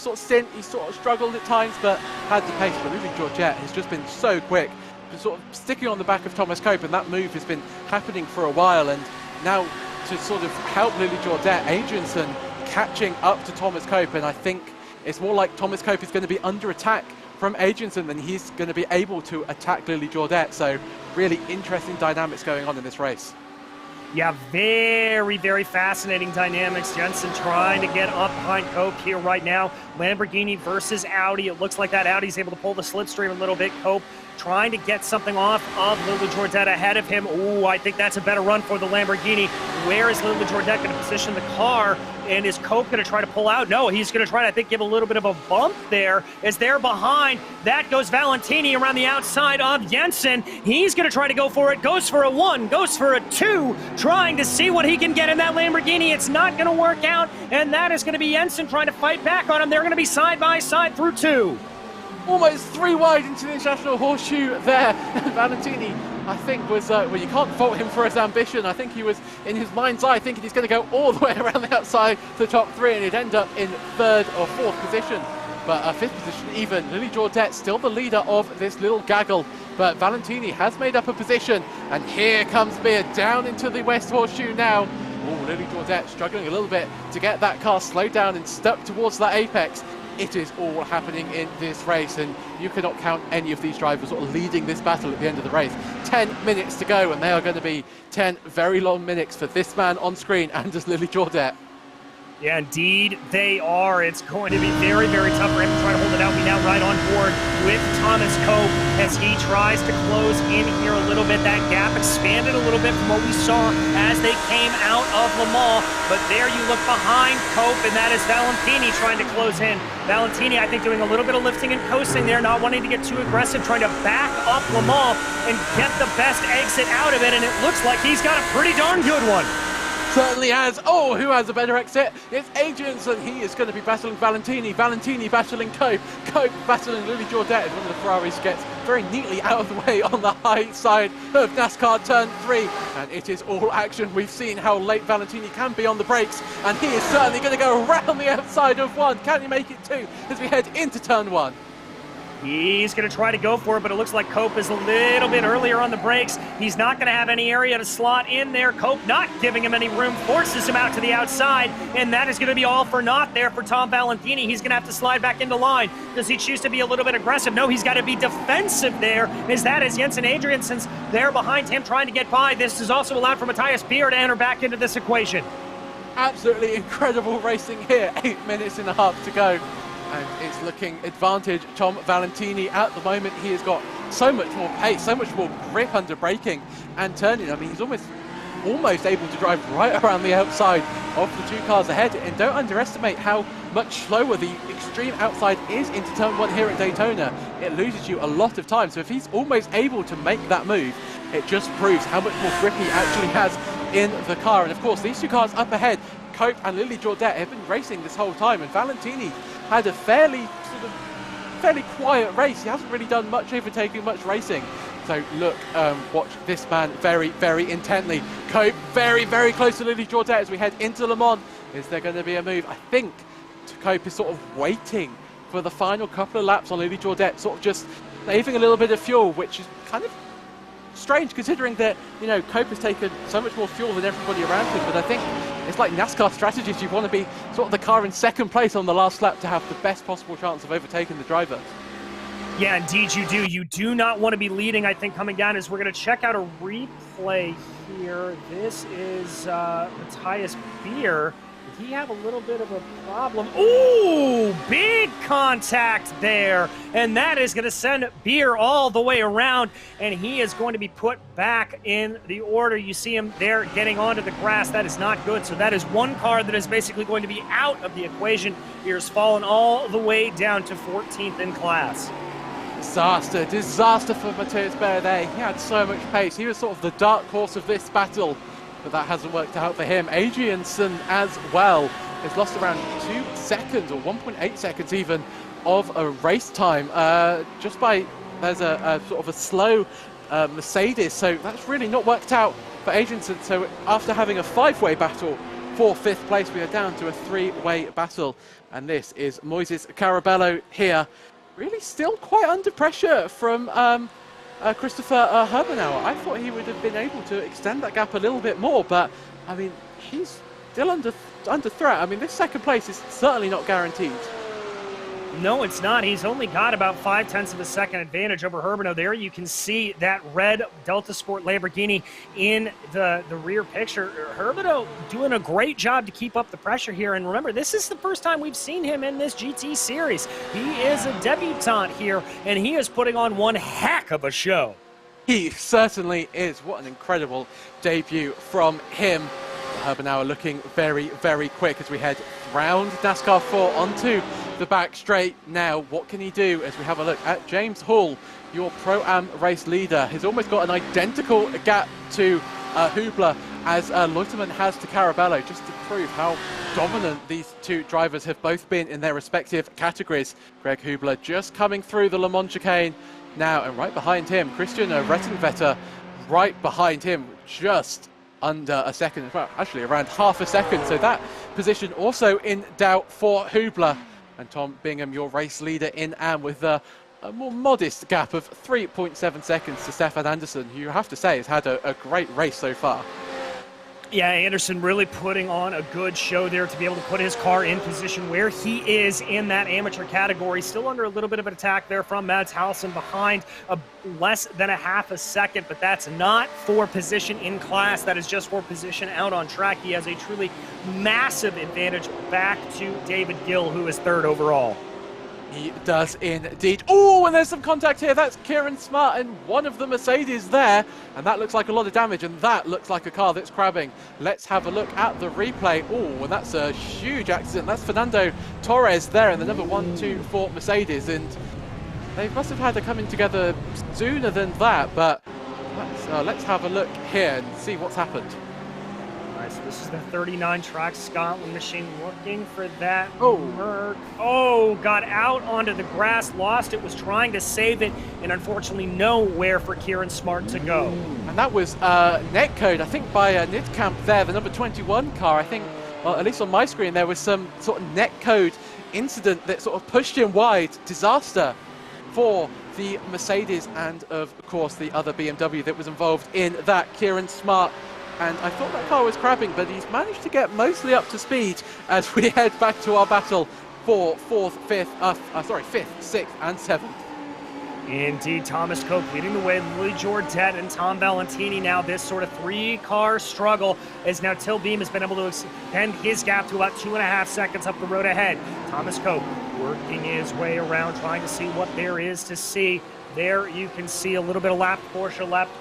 sort of stint. He sort of struggled at times, but had the pace. But Lily Jourdet has just been so quick, been sort of sticking on the back of Thomas Cope, and that move has been happening for a while. And now to sort of help Lily Jourdet, Adrianson catching up to Thomas Cope, and I think it's more like Thomas Cope is going to be under attack from Adrianson than he's going to be able to attack Lily Jourdet. So really interesting dynamics going on in this race. Yeah, very, very fascinating dynamics. Jensen trying to get up behind Cope here right now. Lamborghini versus Audi. It looks like that Audi's able to pull the slipstream a little bit. Cope trying to get something off of Lily Jourdet ahead of him. Ooh, I think that's a better run for the Lamborghini. Where is Lily Jourdet going to position the car? And is Cope going to try to pull out? No, he's going to try to, I think, give a little bit of a bump there. As they're behind, that goes Valentini around the outside of Jensen. He's going to try to go for it. Goes for a 1, goes for a 2, trying to see what he can get in that Lamborghini. It's not going to work out, and that is going to be Jensen trying to fight back on him. They're going to be side by side through 2. Almost 3 wide into the International Horseshoe there. Valentini, I think, was, well, you can't fault him for his ambition. I think he was in his mind's eye thinking he's going to go all the way around the outside to the top 3, and he'd end up in 3rd or 4th position. But 5th position even. Lily Jourdet still the leader of this little gaggle, but Valentini has made up a position, and here comes Beer down into the West Horseshoe now. Oh, Lily Jourdet struggling a little bit to get that car slowed down and stuck towards that apex. It is all happening in this race, and you cannot count any of these drivers sort of leading this battle at the end of the race. 10 minutes to go, and they are going to be 10 very long minutes for this man on screen and as Lily Jourdet. Yeah, indeed they are. It's going to be very, very tough for him to try to hold it out. We now ride on board with Thomas Cope as he tries to close in here a little bit. That gap expanded a little bit from what we saw as they came out of Le Mans. But there you look behind Cope, and that is Valentini trying to close in. Valentini, I think, doing a little bit of lifting and coasting there, not wanting to get too aggressive, trying to back up Le Mans and get the best exit out of it, and it looks like he's got a pretty darn good one. Certainly has. Oh, who has a better exit? It's Adrianson. He is going to be battling Valentini. Valentini battling Cope. Cope battling Lily Jordet. One of the Ferraris gets very neatly out of the way on the high side of NASCAR Turn 3. And it is all action. We've seen how late Valentini can be on the brakes. And he is certainly going to go around the outside of 1. Can he make it 2 as we head into Turn 1? He's going to try to go for it, but it looks like Cope is a little bit earlier on the brakes. He's not going to have any area to slot in there. Cope not giving him any room, forces him out to the outside, and that is going to be all for naught there for Tom Valentini. He's going to have to slide back into line. Does he choose to be a little bit aggressive? No, he's got to be defensive there, as that is Jensen Adrianson's there behind him trying to get by. This is also allowed for Matthias Beer to enter back into this equation. Absolutely incredible racing here. 8 minutes and a half to go. And it's looking advantage Tom Valentini at the moment. He has got so much more pace, so much more grip under braking and turning. I mean, he's almost able to drive right around the outside of the 2 cars ahead. And don't underestimate how much slower the extreme outside is into Turn 1 here at Daytona. It loses you a lot of time. So if he's almost able to make that move, it just proves how much more grip he actually has in the car. And of course, these 2 cars up ahead, Cope and Lily Jordet, have been racing this whole time. And Valentini had a fairly quiet race. He hasn't really done much overtaking, much racing. So look, watch this man very, very intently. Cope very, very close to Lily Jordet as we head into Le Mans. Is there going to be a move? I think Cope is sort of waiting for the final couple of laps on Lily Jordet, sort of just saving a little bit of fuel, which is kind of strange considering that, you know, Cope has taken so much more fuel than everybody around him. But I think it's like NASCAR strategies. You want to be sort of the car in second place on the last lap to have the best possible chance of overtaking the driver. Yeah, indeed you do. You do not want to be leading, I think, coming down as we're going to check out a replay here. This is Matthias Beer. Did he have a little bit of a problem? Ooh, big contact there. And that is going to send Beer all the way around. And he is going to be put back in the order. You see him there getting onto the grass. That is not good. So that is 1 car that is basically going to be out of the equation. Beer's fallen all the way down to 14th in class. Disaster for Matthias Beer there. He had so much pace. He was sort of the dark horse of this battle. But that hasn't worked out for him. Adrianson as well has lost around 2 seconds or 1.8 seconds even of a race time just by, there's a sort of a slow Mercedes. So that's really not worked out for Adrianson. So after having a 5-way battle for 5th place, we are down to a 3-way battle. And this is Moises Carabello here. Really still quite under pressure from Christopher Herbenauer. I thought he would have been able to extend that gap a little bit more, but I mean, he's still under threat. I mean, this 2nd place is certainly not guaranteed. No, it's not. He's only got about 0.5 of a second advantage over Herbenauer. There you can see that red Delta Sport Lamborghini in the rear picture. Herbenauer doing a great job to keep up the pressure here. And remember, this is the first time we've seen him in this GT series. He is a debutant here, and he is putting on one heck of a show. He certainly is. What an incredible debut from him. Herbenauer looking very, very quick as we head round NASCAR 4 onto the back straight. Now, what can he do as we have a look at James Hall, your Pro-Am race leader? He's almost got an identical gap to Hubler as Leutemann has to Carabello, just to prove how dominant these 2 drivers have both been in their respective categories. Greg Hubler just coming through the Le Mans chicane now, and right behind him, Christian Rettenvetter right behind him, just under a second, well, actually around half a second. So that position also in doubt for Hubler. And Tom Bingham, your race leader in AM, with a more modest gap of 3.7 seconds to Stefan Andersson, who you have to say has had a great race so far. Yeah, Anderson really putting on a good show there to be able to put his car in position where he is in that amateur category. Still under a little bit of an attack there from Mads Halsen behind less than a half a second, but that's not for position in class. That is just for position out on track. He has a truly massive advantage back to David Gill, who is third overall. He does indeed. Oh, and there's some contact here. That's Kieran Smart and one of the Mercedes there. And that looks like a lot of damage, and that looks like a car that's crabbing. Let's have a look at the replay. Oh, and that's a huge accident. That's Fernando Torres there in the number 124 Mercedes. And they must have had a coming together sooner than that. But let's have a look here and see what's happened. So this is the 39 track Scotland machine looking for that. Got out onto the grass, lost it, was trying to save it, and unfortunately nowhere for Kieran Smart to go. And that was netcode, I think, by Nidkamp there, the number 21 car. I think, well, at least on my screen, there was some sort of netcode incident that sort of pushed him wide. Disaster for the Mercedes and, of course, the other BMW that was involved in that, Kieran Smart. And I thought that car was crabbing, but he's managed to get mostly up to speed as we head back to our battle for fifth, sixth, and seventh. Indeed, Thomas Cope leading the way, Louis Jordet and Tom Valentini. Now this sort of three-car struggle as now Till Beam has been able to extend his gap to about 2.5 seconds up the road ahead. Thomas Cope working his way around, trying to see what there is to see. There you can see a little bit of lapped Porsche, lapped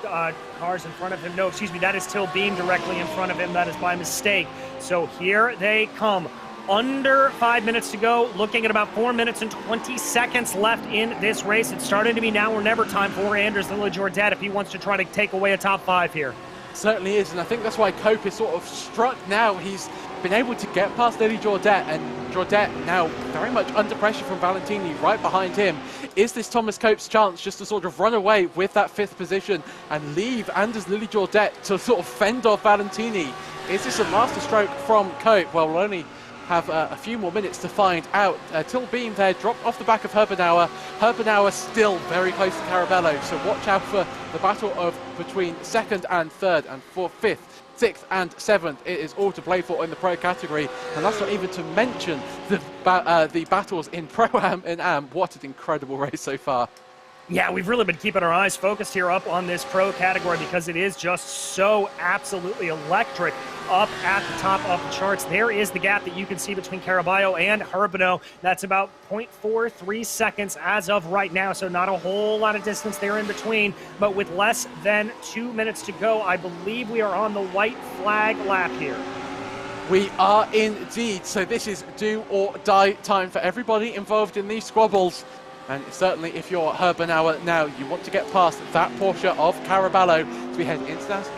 cars in front of him. No, excuse me, that is Till Beam directly in front of him. That is by mistake. So here they come. Under 5 minutes to go, looking at about 4 minutes and 20 seconds left in this race. It's starting to be now or never time for Anders Lilla-Jordet if he wants to try to take away a top 5 here. Certainly is, and I think that's why Cope is sort of struck now. He's been able to get past Lily Jordet, and Jordet now very much under pressure from Valentini right behind him. Is this Thomas Cope's chance just to sort of run away with that 5th position and leave Anders Lily Jordet to sort of fend off Valentini? Is this a masterstroke from Cope? Well, we'll only have a few more minutes to find out. Till Beam there dropped off the back of Herbenauer. Herbenauer still very close to Carabello, so watch out for the battle of between 2nd and 3rd, and for 5th, 6th and 7th. It is all to play for in the pro category, and that's not even to mention the battles in Pro-Am and Am. What an incredible race so far. Yeah, we've really been keeping our eyes focused here up on this pro category because it is just so absolutely electric up at the top of the charts. There is the gap that you can see between Caraballo and Herbenau. That's about 0.43 seconds as of right now, so not a whole lot of distance there in between. But with less than 2 minutes to go, I believe we are on the white flag lap here. We are indeed, so this is do or die time for everybody involved in these squabbles. And certainly if you're Herbenauer now, you want to get past that Porsche of Caraballo as we head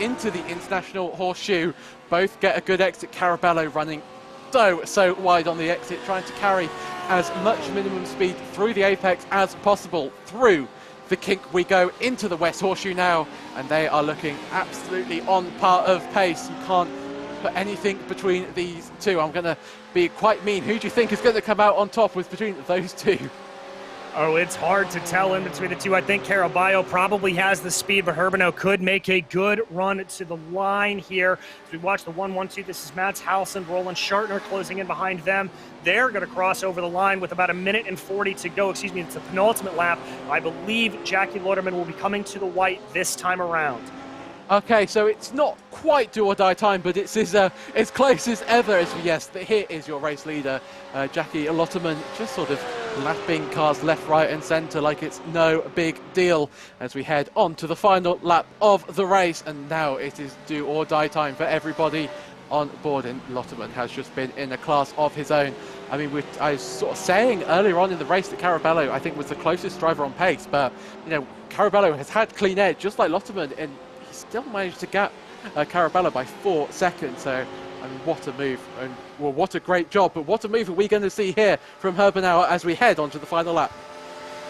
into the International Horseshoe. Both get a good exit. Caraballo running so wide on the exit, trying to carry as much minimum speed through the apex as possible. Through the kink we go into the West Horseshoe now, and they are looking absolutely on par of pace. You can't put anything between these two. I'm going to be quite mean. Who do you think is going to come out on top with between those two? Oh, it's hard to tell in between the two. I think Caraballo probably has the speed, but Herbenau could make a good run to the line here. As we watch the 1-1-2, this is Mads Halsen, Roland Schartner closing in behind them. They're going to cross over the line with about 1:40 to go. Excuse me, it's the penultimate lap. I believe Jackie Lauderman will be coming to the white this time around. Okay, so it's not quite do or die time, but it's as close as ever. Yes, here is your race leader, Jackie Lotterman, just sort of lapping cars left, right and centre like it's no big deal as we head on to the final lap of the race. And now it is do or die time for everybody on board, and Lotterman has just been in a class of his own. I mean, I was sort of saying earlier on in the race that Caraballo, I think, was the closest driver on pace, but, you know, Caraballo has had clean edge, just like Lotterman, and still managed to gap Caraballo by 4 seconds. So, I mean, what a move, and well, what a great job. But what a move are we going to see here from Herbenauer as we head on to the final lap?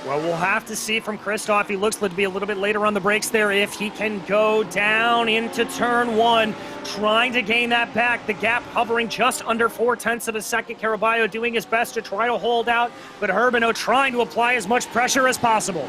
Well, we'll have to see from Christoph. He looks to be a little bit later on the brakes there if he can go down into turn 1, trying to gain that back. The gap hovering just under 0.4 of a second. Caraballo doing his best to try to hold out, but Herbenau trying to apply as much pressure as possible.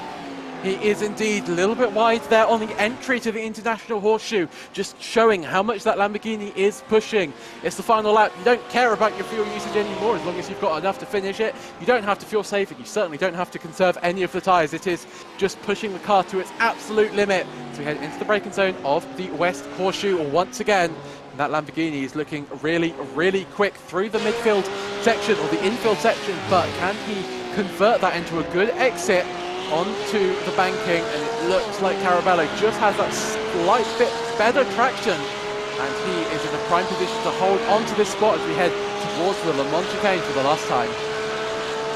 He is indeed a little bit wide there on the entry to the International Horseshoe, just showing how much that Lamborghini is pushing. It's the final lap. You don't care about your fuel usage anymore as long as you've got enough to finish it. You don't have to fuel save and you certainly don't have to conserve any of the tyres. It is just pushing the car to its absolute limit. So we head into the braking zone of the West Horseshoe once again. And that Lamborghini is looking really, really quick through the midfield section or the infield section, but can he convert that into a good exit onto the banking? And it looks like Carabello just has that slight bit better traction, and he is in a prime position to hold on to this spot as we head towards the Le Mans chicane for the last time.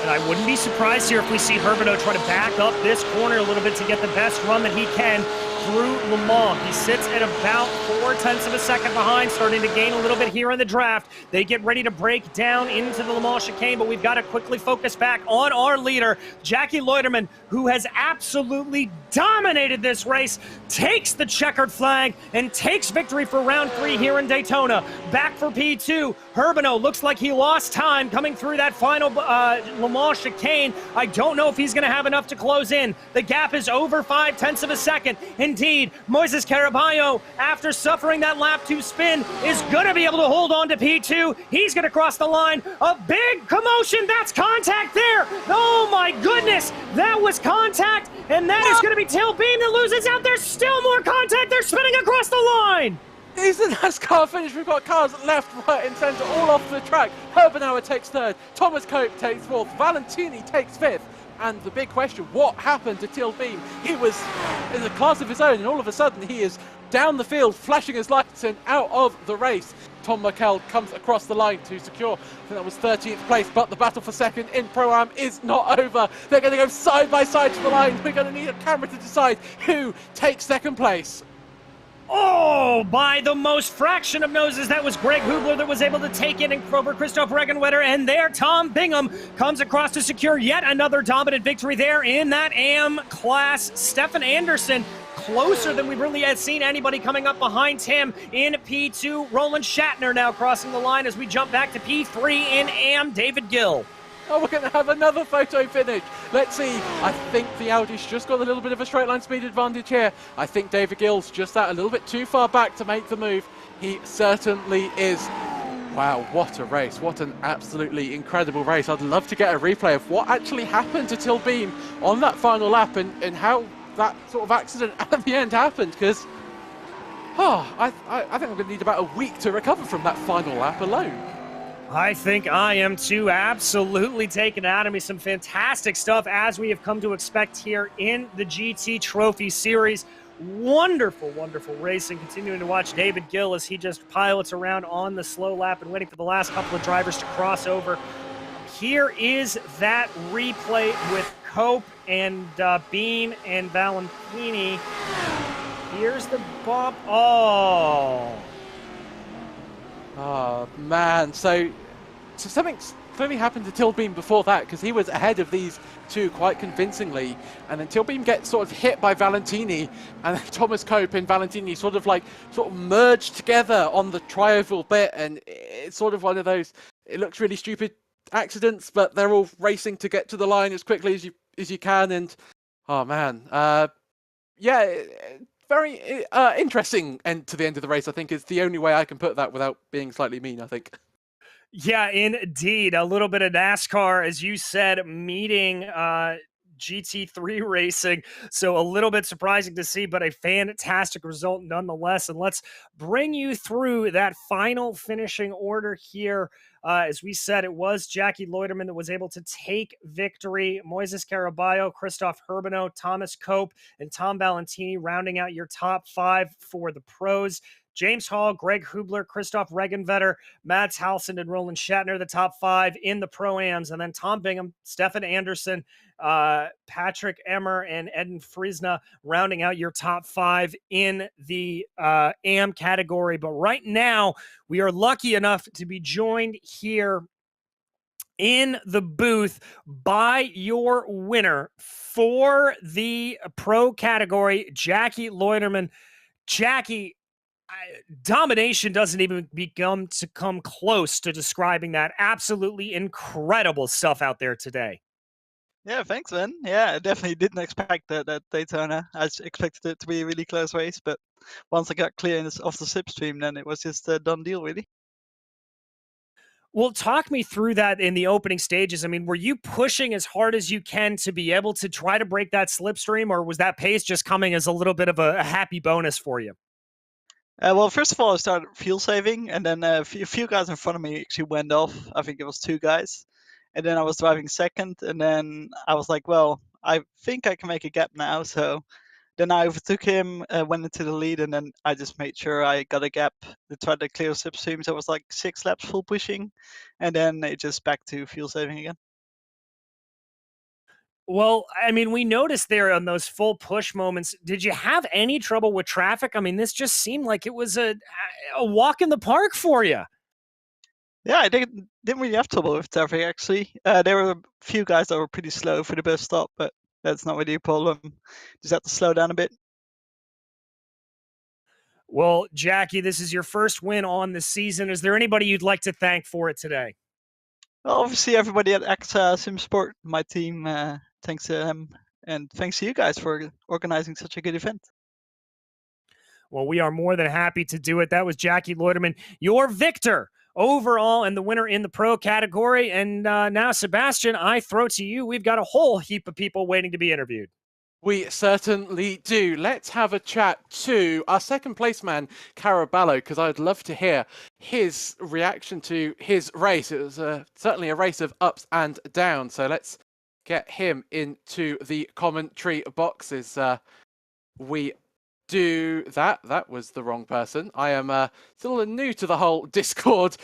And I wouldn't be surprised here if we see Herbino try to back up this corner a little bit to get the best run that he can through Le Mans. He sits at about 0.4 of a second behind, starting to gain a little bit here in the draft. They get ready to break down into the Le Mans chicane, but we've got to quickly focus back on our leader, Jackie Leuterman, who has absolutely dominated this race, takes the checkered flag, and takes victory for round 3 here in Daytona. Back for P2, Herbino looks like he lost time coming through that final Le Mans chicane. I don't know if he's going to have enough to close in. The gap is over 0.5 of a second. Indeed, Moises Caraballo, after suffering that lap 2 spin, is going to be able to hold on to P2. He's going to cross the line. A big commotion. That's contact there. Oh my goodness. That was contact. And that is going to be Tail Beam that loses out. There's still more contact. They're spinning across the line. It's the NASCAR finish. We've got cars left, right and centre all off the track. Herbenauer takes 3rd. Thomas Cope takes 4th. Valentini takes 5th. And the big question, what happened to Till Beam? He was in a class of his own, and all of a sudden he is down the field, flashing his lights and out of the race. Tom Merkel comes across the line to secure, I think that was 13th place, but the battle for 2nd in Pro-Am is not over. They're going to go side by side to the line. We're going to need a camera to decide who takes 2nd place. Oh, by the most fraction of noses, that was Greg Hubler that was able to take it over Christoph Regenwetter, and there Tom Bingham comes across to secure yet another dominant victory there in that AM class. Stefan Anderson closer than we've really had seen anybody coming up behind him in P2. Roland Shatner now crossing the line as we jump back to P3 in AM. David Gill. Oh, we're going to have another photo finish. Let's see. I think the Audi's just got a little bit of a straight line speed advantage here. I think David Gill's just that a little bit too far back to make the move. He certainly is. Wow, what a race. What an absolutely incredible race. I'd love to get a replay of what actually happened to Till Beam on that final lap and how that sort of accident at the end happened, because I think I'm going to need about a week to recover from that final lap alone. I think I am too. Absolutely taken out of me. Some fantastic stuff as we have come to expect here in the GT Trophy Series. Wonderful, wonderful racing. Continuing to watch David Gill as he just pilots around on the slow lap and waiting for the last couple of drivers to cross over. Here is that replay with Cope and Beam and Valentini. Here's the bump. Oh, man. So something's clearly happened to Till Beam before that, because he was ahead of these two quite convincingly. And then Till Beam gets sort of hit by Valentini, and then Thomas Cope and Valentini sort of merged together on the tri-oval bit. And it's sort of one of those, it looks really stupid accidents, but they're all racing to get to the line as quickly as you can. And, oh, man. Yeah. Very interesting end to the end of the race, I think, is the only way I can put that without being slightly mean, I think. Yeah, indeed. A little bit of NASCAR, as you said, meeting GT3 racing. So a little bit surprising to see, but a fantastic result nonetheless. And let's bring you through that final finishing order here. As we said, it was Jackie Leuterman that was able to take victory. Moises Caraballo, Christoph Herbino, Thomas Cope, and Tom Valentini rounding out your top 5 for the pros. James Hall, Greg Hubler, Christoph Regenwetter, Mads Halsen, and Roland Shatner, the top 5 in the Pro-Ams. And then Tom Bingham, Stefan Anderson, Patrick Emmer, and Eden Friesna rounding out your top 5 in the AM category. But right now, we are lucky enough to be joined here in the booth by your winner for the pro category, Jackie Leuterman. Jackie, domination doesn't even begin to come close to describing that. Absolutely incredible stuff out there today. Yeah, thanks, man. Yeah, I definitely didn't expect that Daytona. I expected it to be a really close race, but once I got clear off the slipstream, then it was just a done deal, really. Well, talk me through that in the opening stages. I mean, were you pushing as hard as you can to be able to try to break that slipstream, or was that pace just coming as a little bit of a happy bonus for you? Well, first of all, I started fuel saving, and then a few guys in front of me actually went off. I think it was 2 guys. And then I was driving second, and then I was like, well, I think I can make a gap now. So then I overtook him, went into the lead, and then I just made sure I got a gap to try to clear slipstream. So it was like 6 laps full pushing, and then it just back to fuel saving again. Well, I mean, we noticed there on those full push moments. Did you have any trouble with traffic? I mean, this just seemed like it was a walk in the park for you. Yeah, I didn't really have trouble with traffic actually. There were a few guys that were pretty slow for the bus stop, but that's not really a problem. Just have to slow down a bit. Well, Jackie, this is your first win on the season. Is there anybody you'd like to thank for it today? Well, obviously, everybody at AXA SimSport, my team, thanks to them, and thanks to you guys for organizing such a good event. Well, we are more than happy to do it. That was Jackie Loiterman, your victor overall and the winner in the pro category. And now, Sebastian, I throw to you. We've got a whole heap of people waiting to be interviewed. We certainly do. Let's have a chat to our second place man, Caraballo, because I'd love to hear his reaction to his race. It was certainly a race of ups and downs. So let's get him into the commentary boxes. We do that. That was the wrong person. I am still new to the whole Discord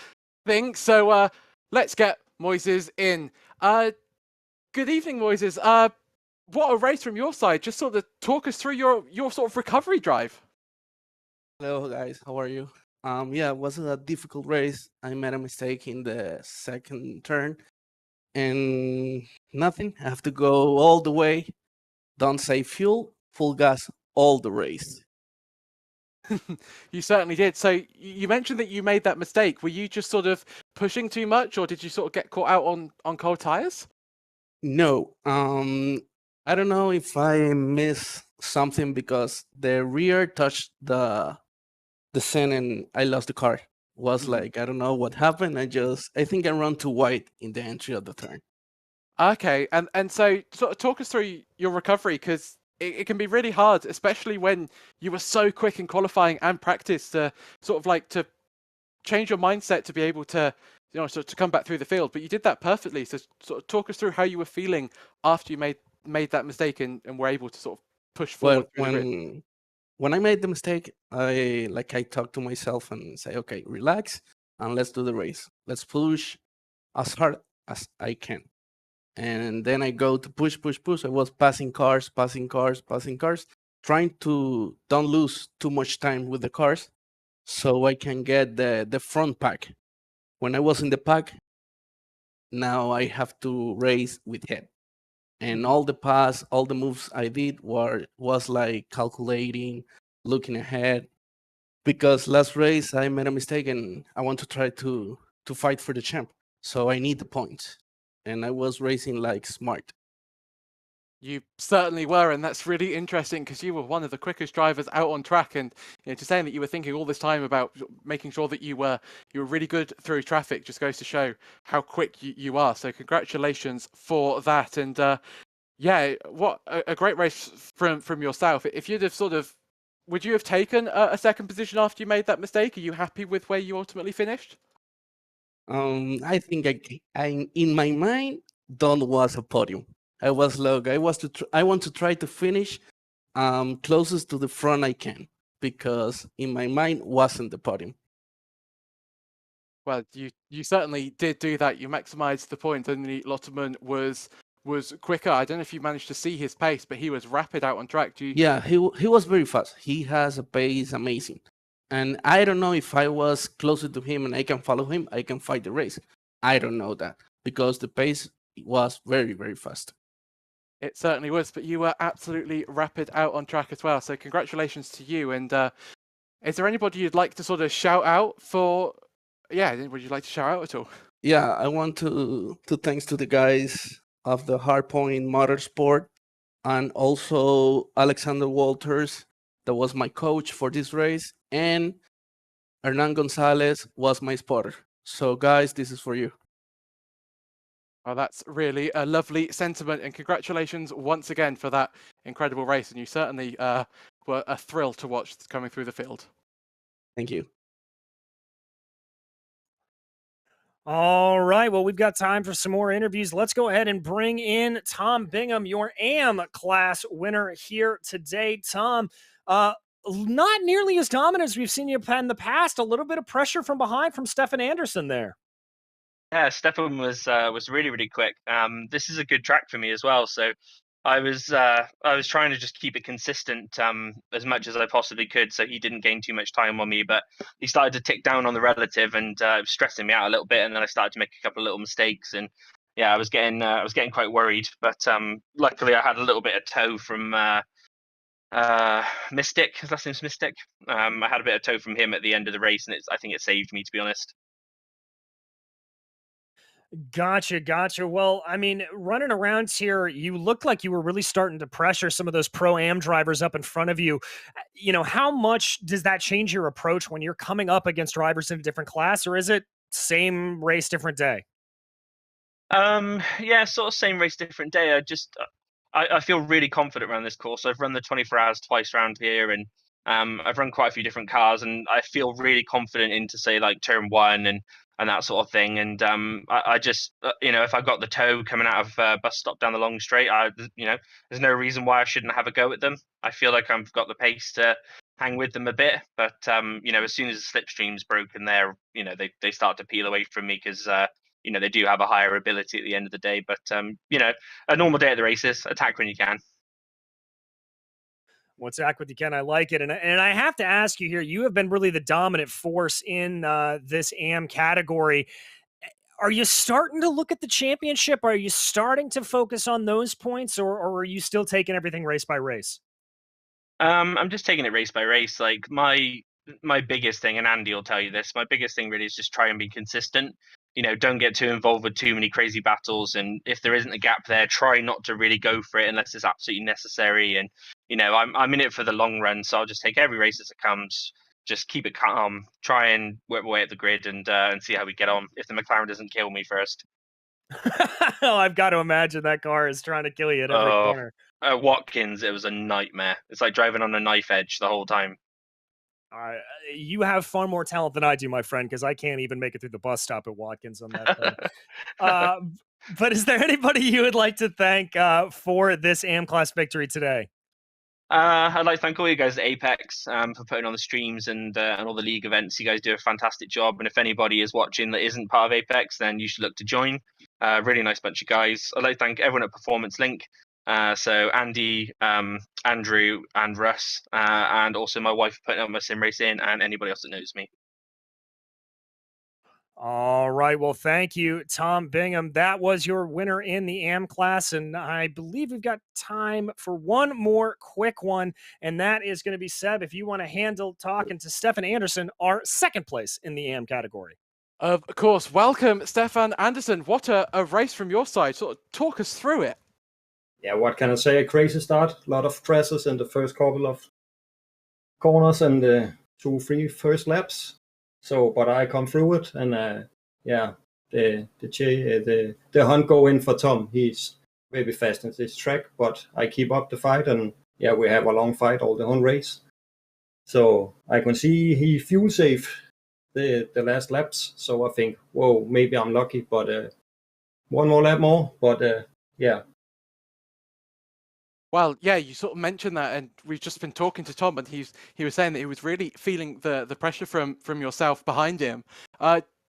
thing. So let's get Moises in. Good evening, Moises. What a race from your side. Just sort of talk us through your sort of recovery drive. Hello guys, how are you? Yeah, it was a difficult race. I made a mistake in the second turn and nothing. I have to go all the way, don't save fuel, full gas all the race. You certainly did. So you mentioned that you made that mistake. Were you just sort of pushing too much, or did you sort of get caught out on cold tires? No, I don't know if I missed something because the rear touched the scene and I lost the car. Was like, I don't know what happened. I think I ran too wide in the entry of the turn. Okay, and so sort of talk us through your recovery, because it can be really hard, especially when you were so quick in qualifying and practice to sort of like to change your mindset to be able to, you know, sort of to come back through the field. But you did that perfectly. So sort of talk us through how you were feeling after you made that mistake and were able to sort of push forward. Well, when I made the mistake, I talked to myself and say, okay, relax and let's do the race. Let's push as hard as I can. And then I go to push. I was passing cars, trying to don't lose too much time with the cars so I can get the front pack. When I was in the pack, now I have to race with head. And all the moves I did was like calculating, looking ahead. Because last race I made a mistake and I want to try to fight for the champ. So I need the points. And I was racing like smart. You certainly were, and that's really interesting because you were one of the quickest drivers out on track. And you know, just saying that you were thinking all this time about making sure that you were really good through traffic just goes to show how quick you are. So congratulations for that. And yeah, what a great race from yourself. If you'd have would you have taken a second position after you made that mistake? Are you happy with where you ultimately finished? I think I in my mind don't was a podium. I was like I want to try to finish closest to the front I can, because in my mind wasn't the podium. Well, you certainly did do that. You maximized the point, and the Lotterman was quicker. I don't know if you managed to see his pace, but he was rapid out on track. Yeah, he was very fast. He has a pace amazing. And I don't know if I was closer to him and I can follow him, I can fight the race. I don't know that, because the pace was very, very fast. It certainly was, but you were absolutely rapid out on track as well. So congratulations to you. And is there anybody you'd like to sort of shout out for? Yeah, would you like to shout out at all? Yeah, I want to thanks to the guys of the Hardpoint Motorsport, and also Alexander Walters, that was my coach for this race, and Hernan Gonzalez was my spotter. So guys, this is for you. Oh, that's really a lovely sentiment, and congratulations once again for that incredible race. And you certainly were a thrill to watch coming through the field. Thank you. All right, well, we've got time for some more interviews. Let's go ahead and bring in Tom Bingham, your AM class winner here today. Tom, not nearly as dominant as we've seen you in the past. A little bit of pressure from behind from Stefan Andersson there. Yeah, Stefan was really, really quick. This is a good track for me as well. So I was trying to just keep it consistent as much as I possibly could, so he didn't gain too much time on me. But he started to tick down on the relative, and it was stressing me out a little bit. And then I started to make a couple of little mistakes, and yeah, I was getting quite worried. But luckily, I had a little bit of tow from Mystic. His last name's Mystic. I had a bit of tow from him at the end of the race, and I think it saved me, to be honest. Gotcha. Well, I mean, running around here, you looked like you were really starting to pressure some of those Pro-Am drivers up in front of you. You know, how much does that change your approach when you're coming up against drivers in a different class, or is it same race, different day? Yeah, sort of same race, different day. I feel really confident around this course. I've run the 24 hours twice around here, and I've run quite a few different cars, and I feel really confident into, say, like turn one and that sort of thing. And I just, if I got the tow coming out of bus stop down the long straight, there's no reason why I shouldn't have a go at them. I feel like I've got the pace to hang with them a bit, but as soon as the slipstream's broken there, they start to peel away from me because they do have a higher ability at the end of the day. But a normal day at the races, attack when you can. What's act with you can? I like it. And I have to ask you here, you have been really the dominant force in this AM category. Are you starting to look at the championship? Are you starting to focus on those points, or are you still taking everything race by race? I'm just taking it race by race. Like my biggest thing, and Andy will tell you this, my biggest thing really is just try and be consistent. Don't get too involved with too many crazy battles. And if there isn't a gap there, try not to really go for it unless it's absolutely necessary. And, I'm in it for the long run. So I'll just take every race as it comes, just keep it calm, try and work my way at the grid and see how we get on. If the McLaren doesn't kill me first. Oh, I've got to imagine that car is trying to kill you at every corner. Watkins, it was a nightmare. It's like driving on a knife edge the whole time. You have far more talent than I do, my friend, because I can't even make it through the bus stop at Watkins on that thing. But is there anybody you would like to thank for this AM class victory today? I'd like to thank all you guys at Apex for putting on the streams and all the league events. You guys do a fantastic job. And if anybody is watching that isn't part of Apex, then you should look to join. Really nice bunch of guys. I'd like to thank everyone at Performance Link. So Andy, Andrew, and Russ, and also my wife putting up my sim racing, and anybody else that knows me. All right. Well, thank you, Tom Bingham. That was your winner in the AM class. And I believe we've got time for one more quick one. And that is going to be Seb, if you want to handle talking to Stefan Andersson, our second place in the AM category. Of course. Welcome, Stefan Andersson. What a race from your side. Sort of talk us through it. Yeah, what can I say? A crazy start. A lot of crashes in the first couple of corners and the 2-3 first laps. So, but I come through it, and the hunt go in for Tom. He's very fast in this track, but I keep up the fight, and yeah, we have a long fight all the whole race. So I can see he fuel safe the last laps. So I think, whoa, maybe I'm lucky, but one more lap more. But yeah. Well, yeah, you sort of mentioned that, and we've just been talking to Tom, and he was saying that he was really feeling the pressure from yourself behind him.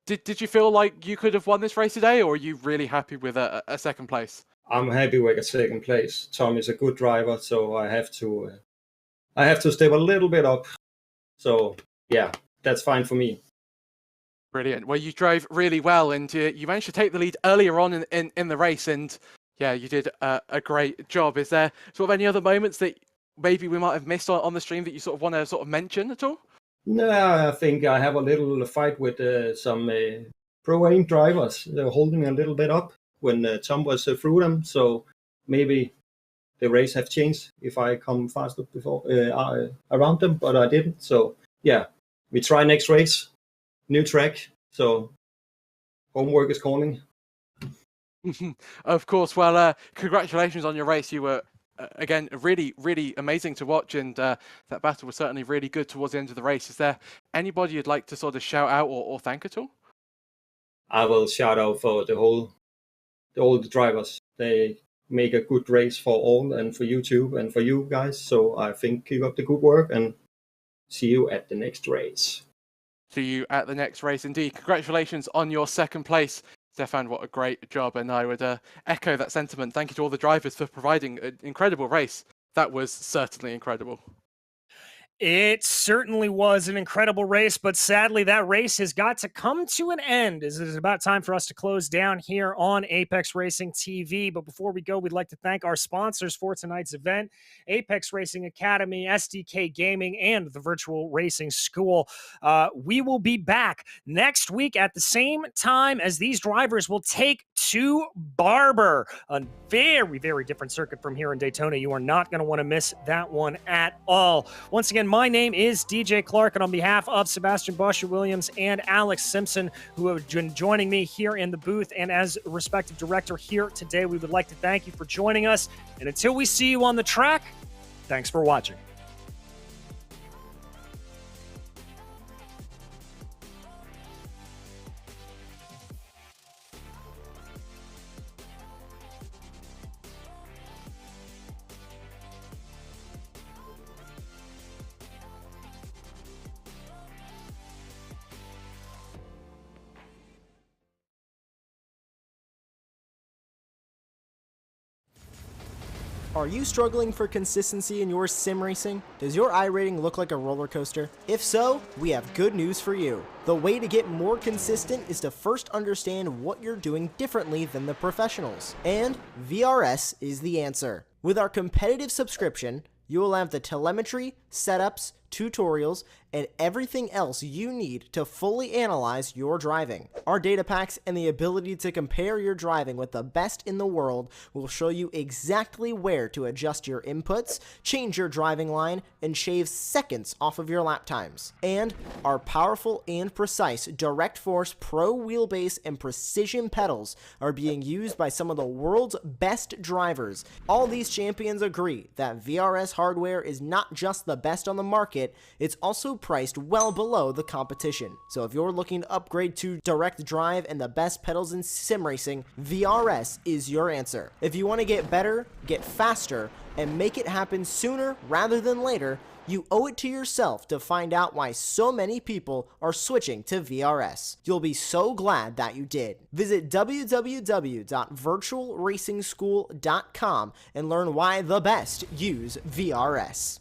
Did you feel like you could have won this race today, or are you really happy with a second place? I'm happy with a second place. Tom is a good driver, so I have to step a little bit up. So yeah, that's fine for me. Brilliant. Well, you drove really well, and you managed to take the lead earlier on in the race, and yeah, you did a great job. Is there sort of any other moments that maybe we might have missed on the stream that you sort of want to sort of mention at all? No, I think I have a little fight with some Pro-Am drivers. They're holding me a little bit up. when Tom was through them. So maybe the race have changed if I come faster before around them, but I didn't. So yeah, we try next race, new track. So homework is calling. Of course. Well, congratulations on your race. You were again really, really amazing to watch, and that battle was certainly really good towards the end of the race. Is there anybody you'd like to sort of shout out or thank at all? I will shout out for all the drivers. They make a good race for all, and for YouTube and for you guys. So I think keep up the good work, and see you at the next race. See you at the next race indeed. Congratulations on your second place, Stefan. What a great job, and I would echo that sentiment. Thank you to all the drivers for providing an incredible race. That was certainly incredible. It certainly was an incredible race, but sadly that race has got to come to an end as it is about time for us to close down here on Apex Racing TV. But before we go, we'd like to thank our sponsors for tonight's event, Apex Racing Academy, SDK Gaming, and the Virtual Racing School. We will be back next week at the same time as these drivers will take to Barber, a very, very different circuit from here in Daytona. You are not going to want to miss that one at all. Once again, my name is DJ Clark, and on behalf of Sebastian Bosher-Williams and Alex Simpson, who have been joining me here in the booth and as respective director here today, we would like to thank you for joining us. And until we see you on the track, thanks for watching. Are you struggling for consistency in your sim racing? Does your iRating look like a roller coaster? If so, we have good news for you. The way to get more consistent is to first understand what you're doing differently than the professionals. And VRS is the answer. With our competitive subscription, you will have the telemetry, setups, tutorials, and everything else you need to fully analyze your driving. Our data packs and the ability to compare your driving with the best in the world will show you exactly where to adjust your inputs, change your driving line, and shave seconds off of your lap times. And our powerful and precise Direct Force Pro wheelbase and precision pedals are being used by some of the world's best drivers. All these champions agree that VRS hardware is not just the best on the market, it's also priced well below the competition. So if you're looking to upgrade to direct drive and the best pedals in sim racing, VRS is your answer. If you want to get better, get faster, and make it happen sooner rather than later, you owe it to yourself to find out why so many people are switching to VRS. You'll be so glad that you did. Visit www.virtualracingschool.com and learn why the best use VRS.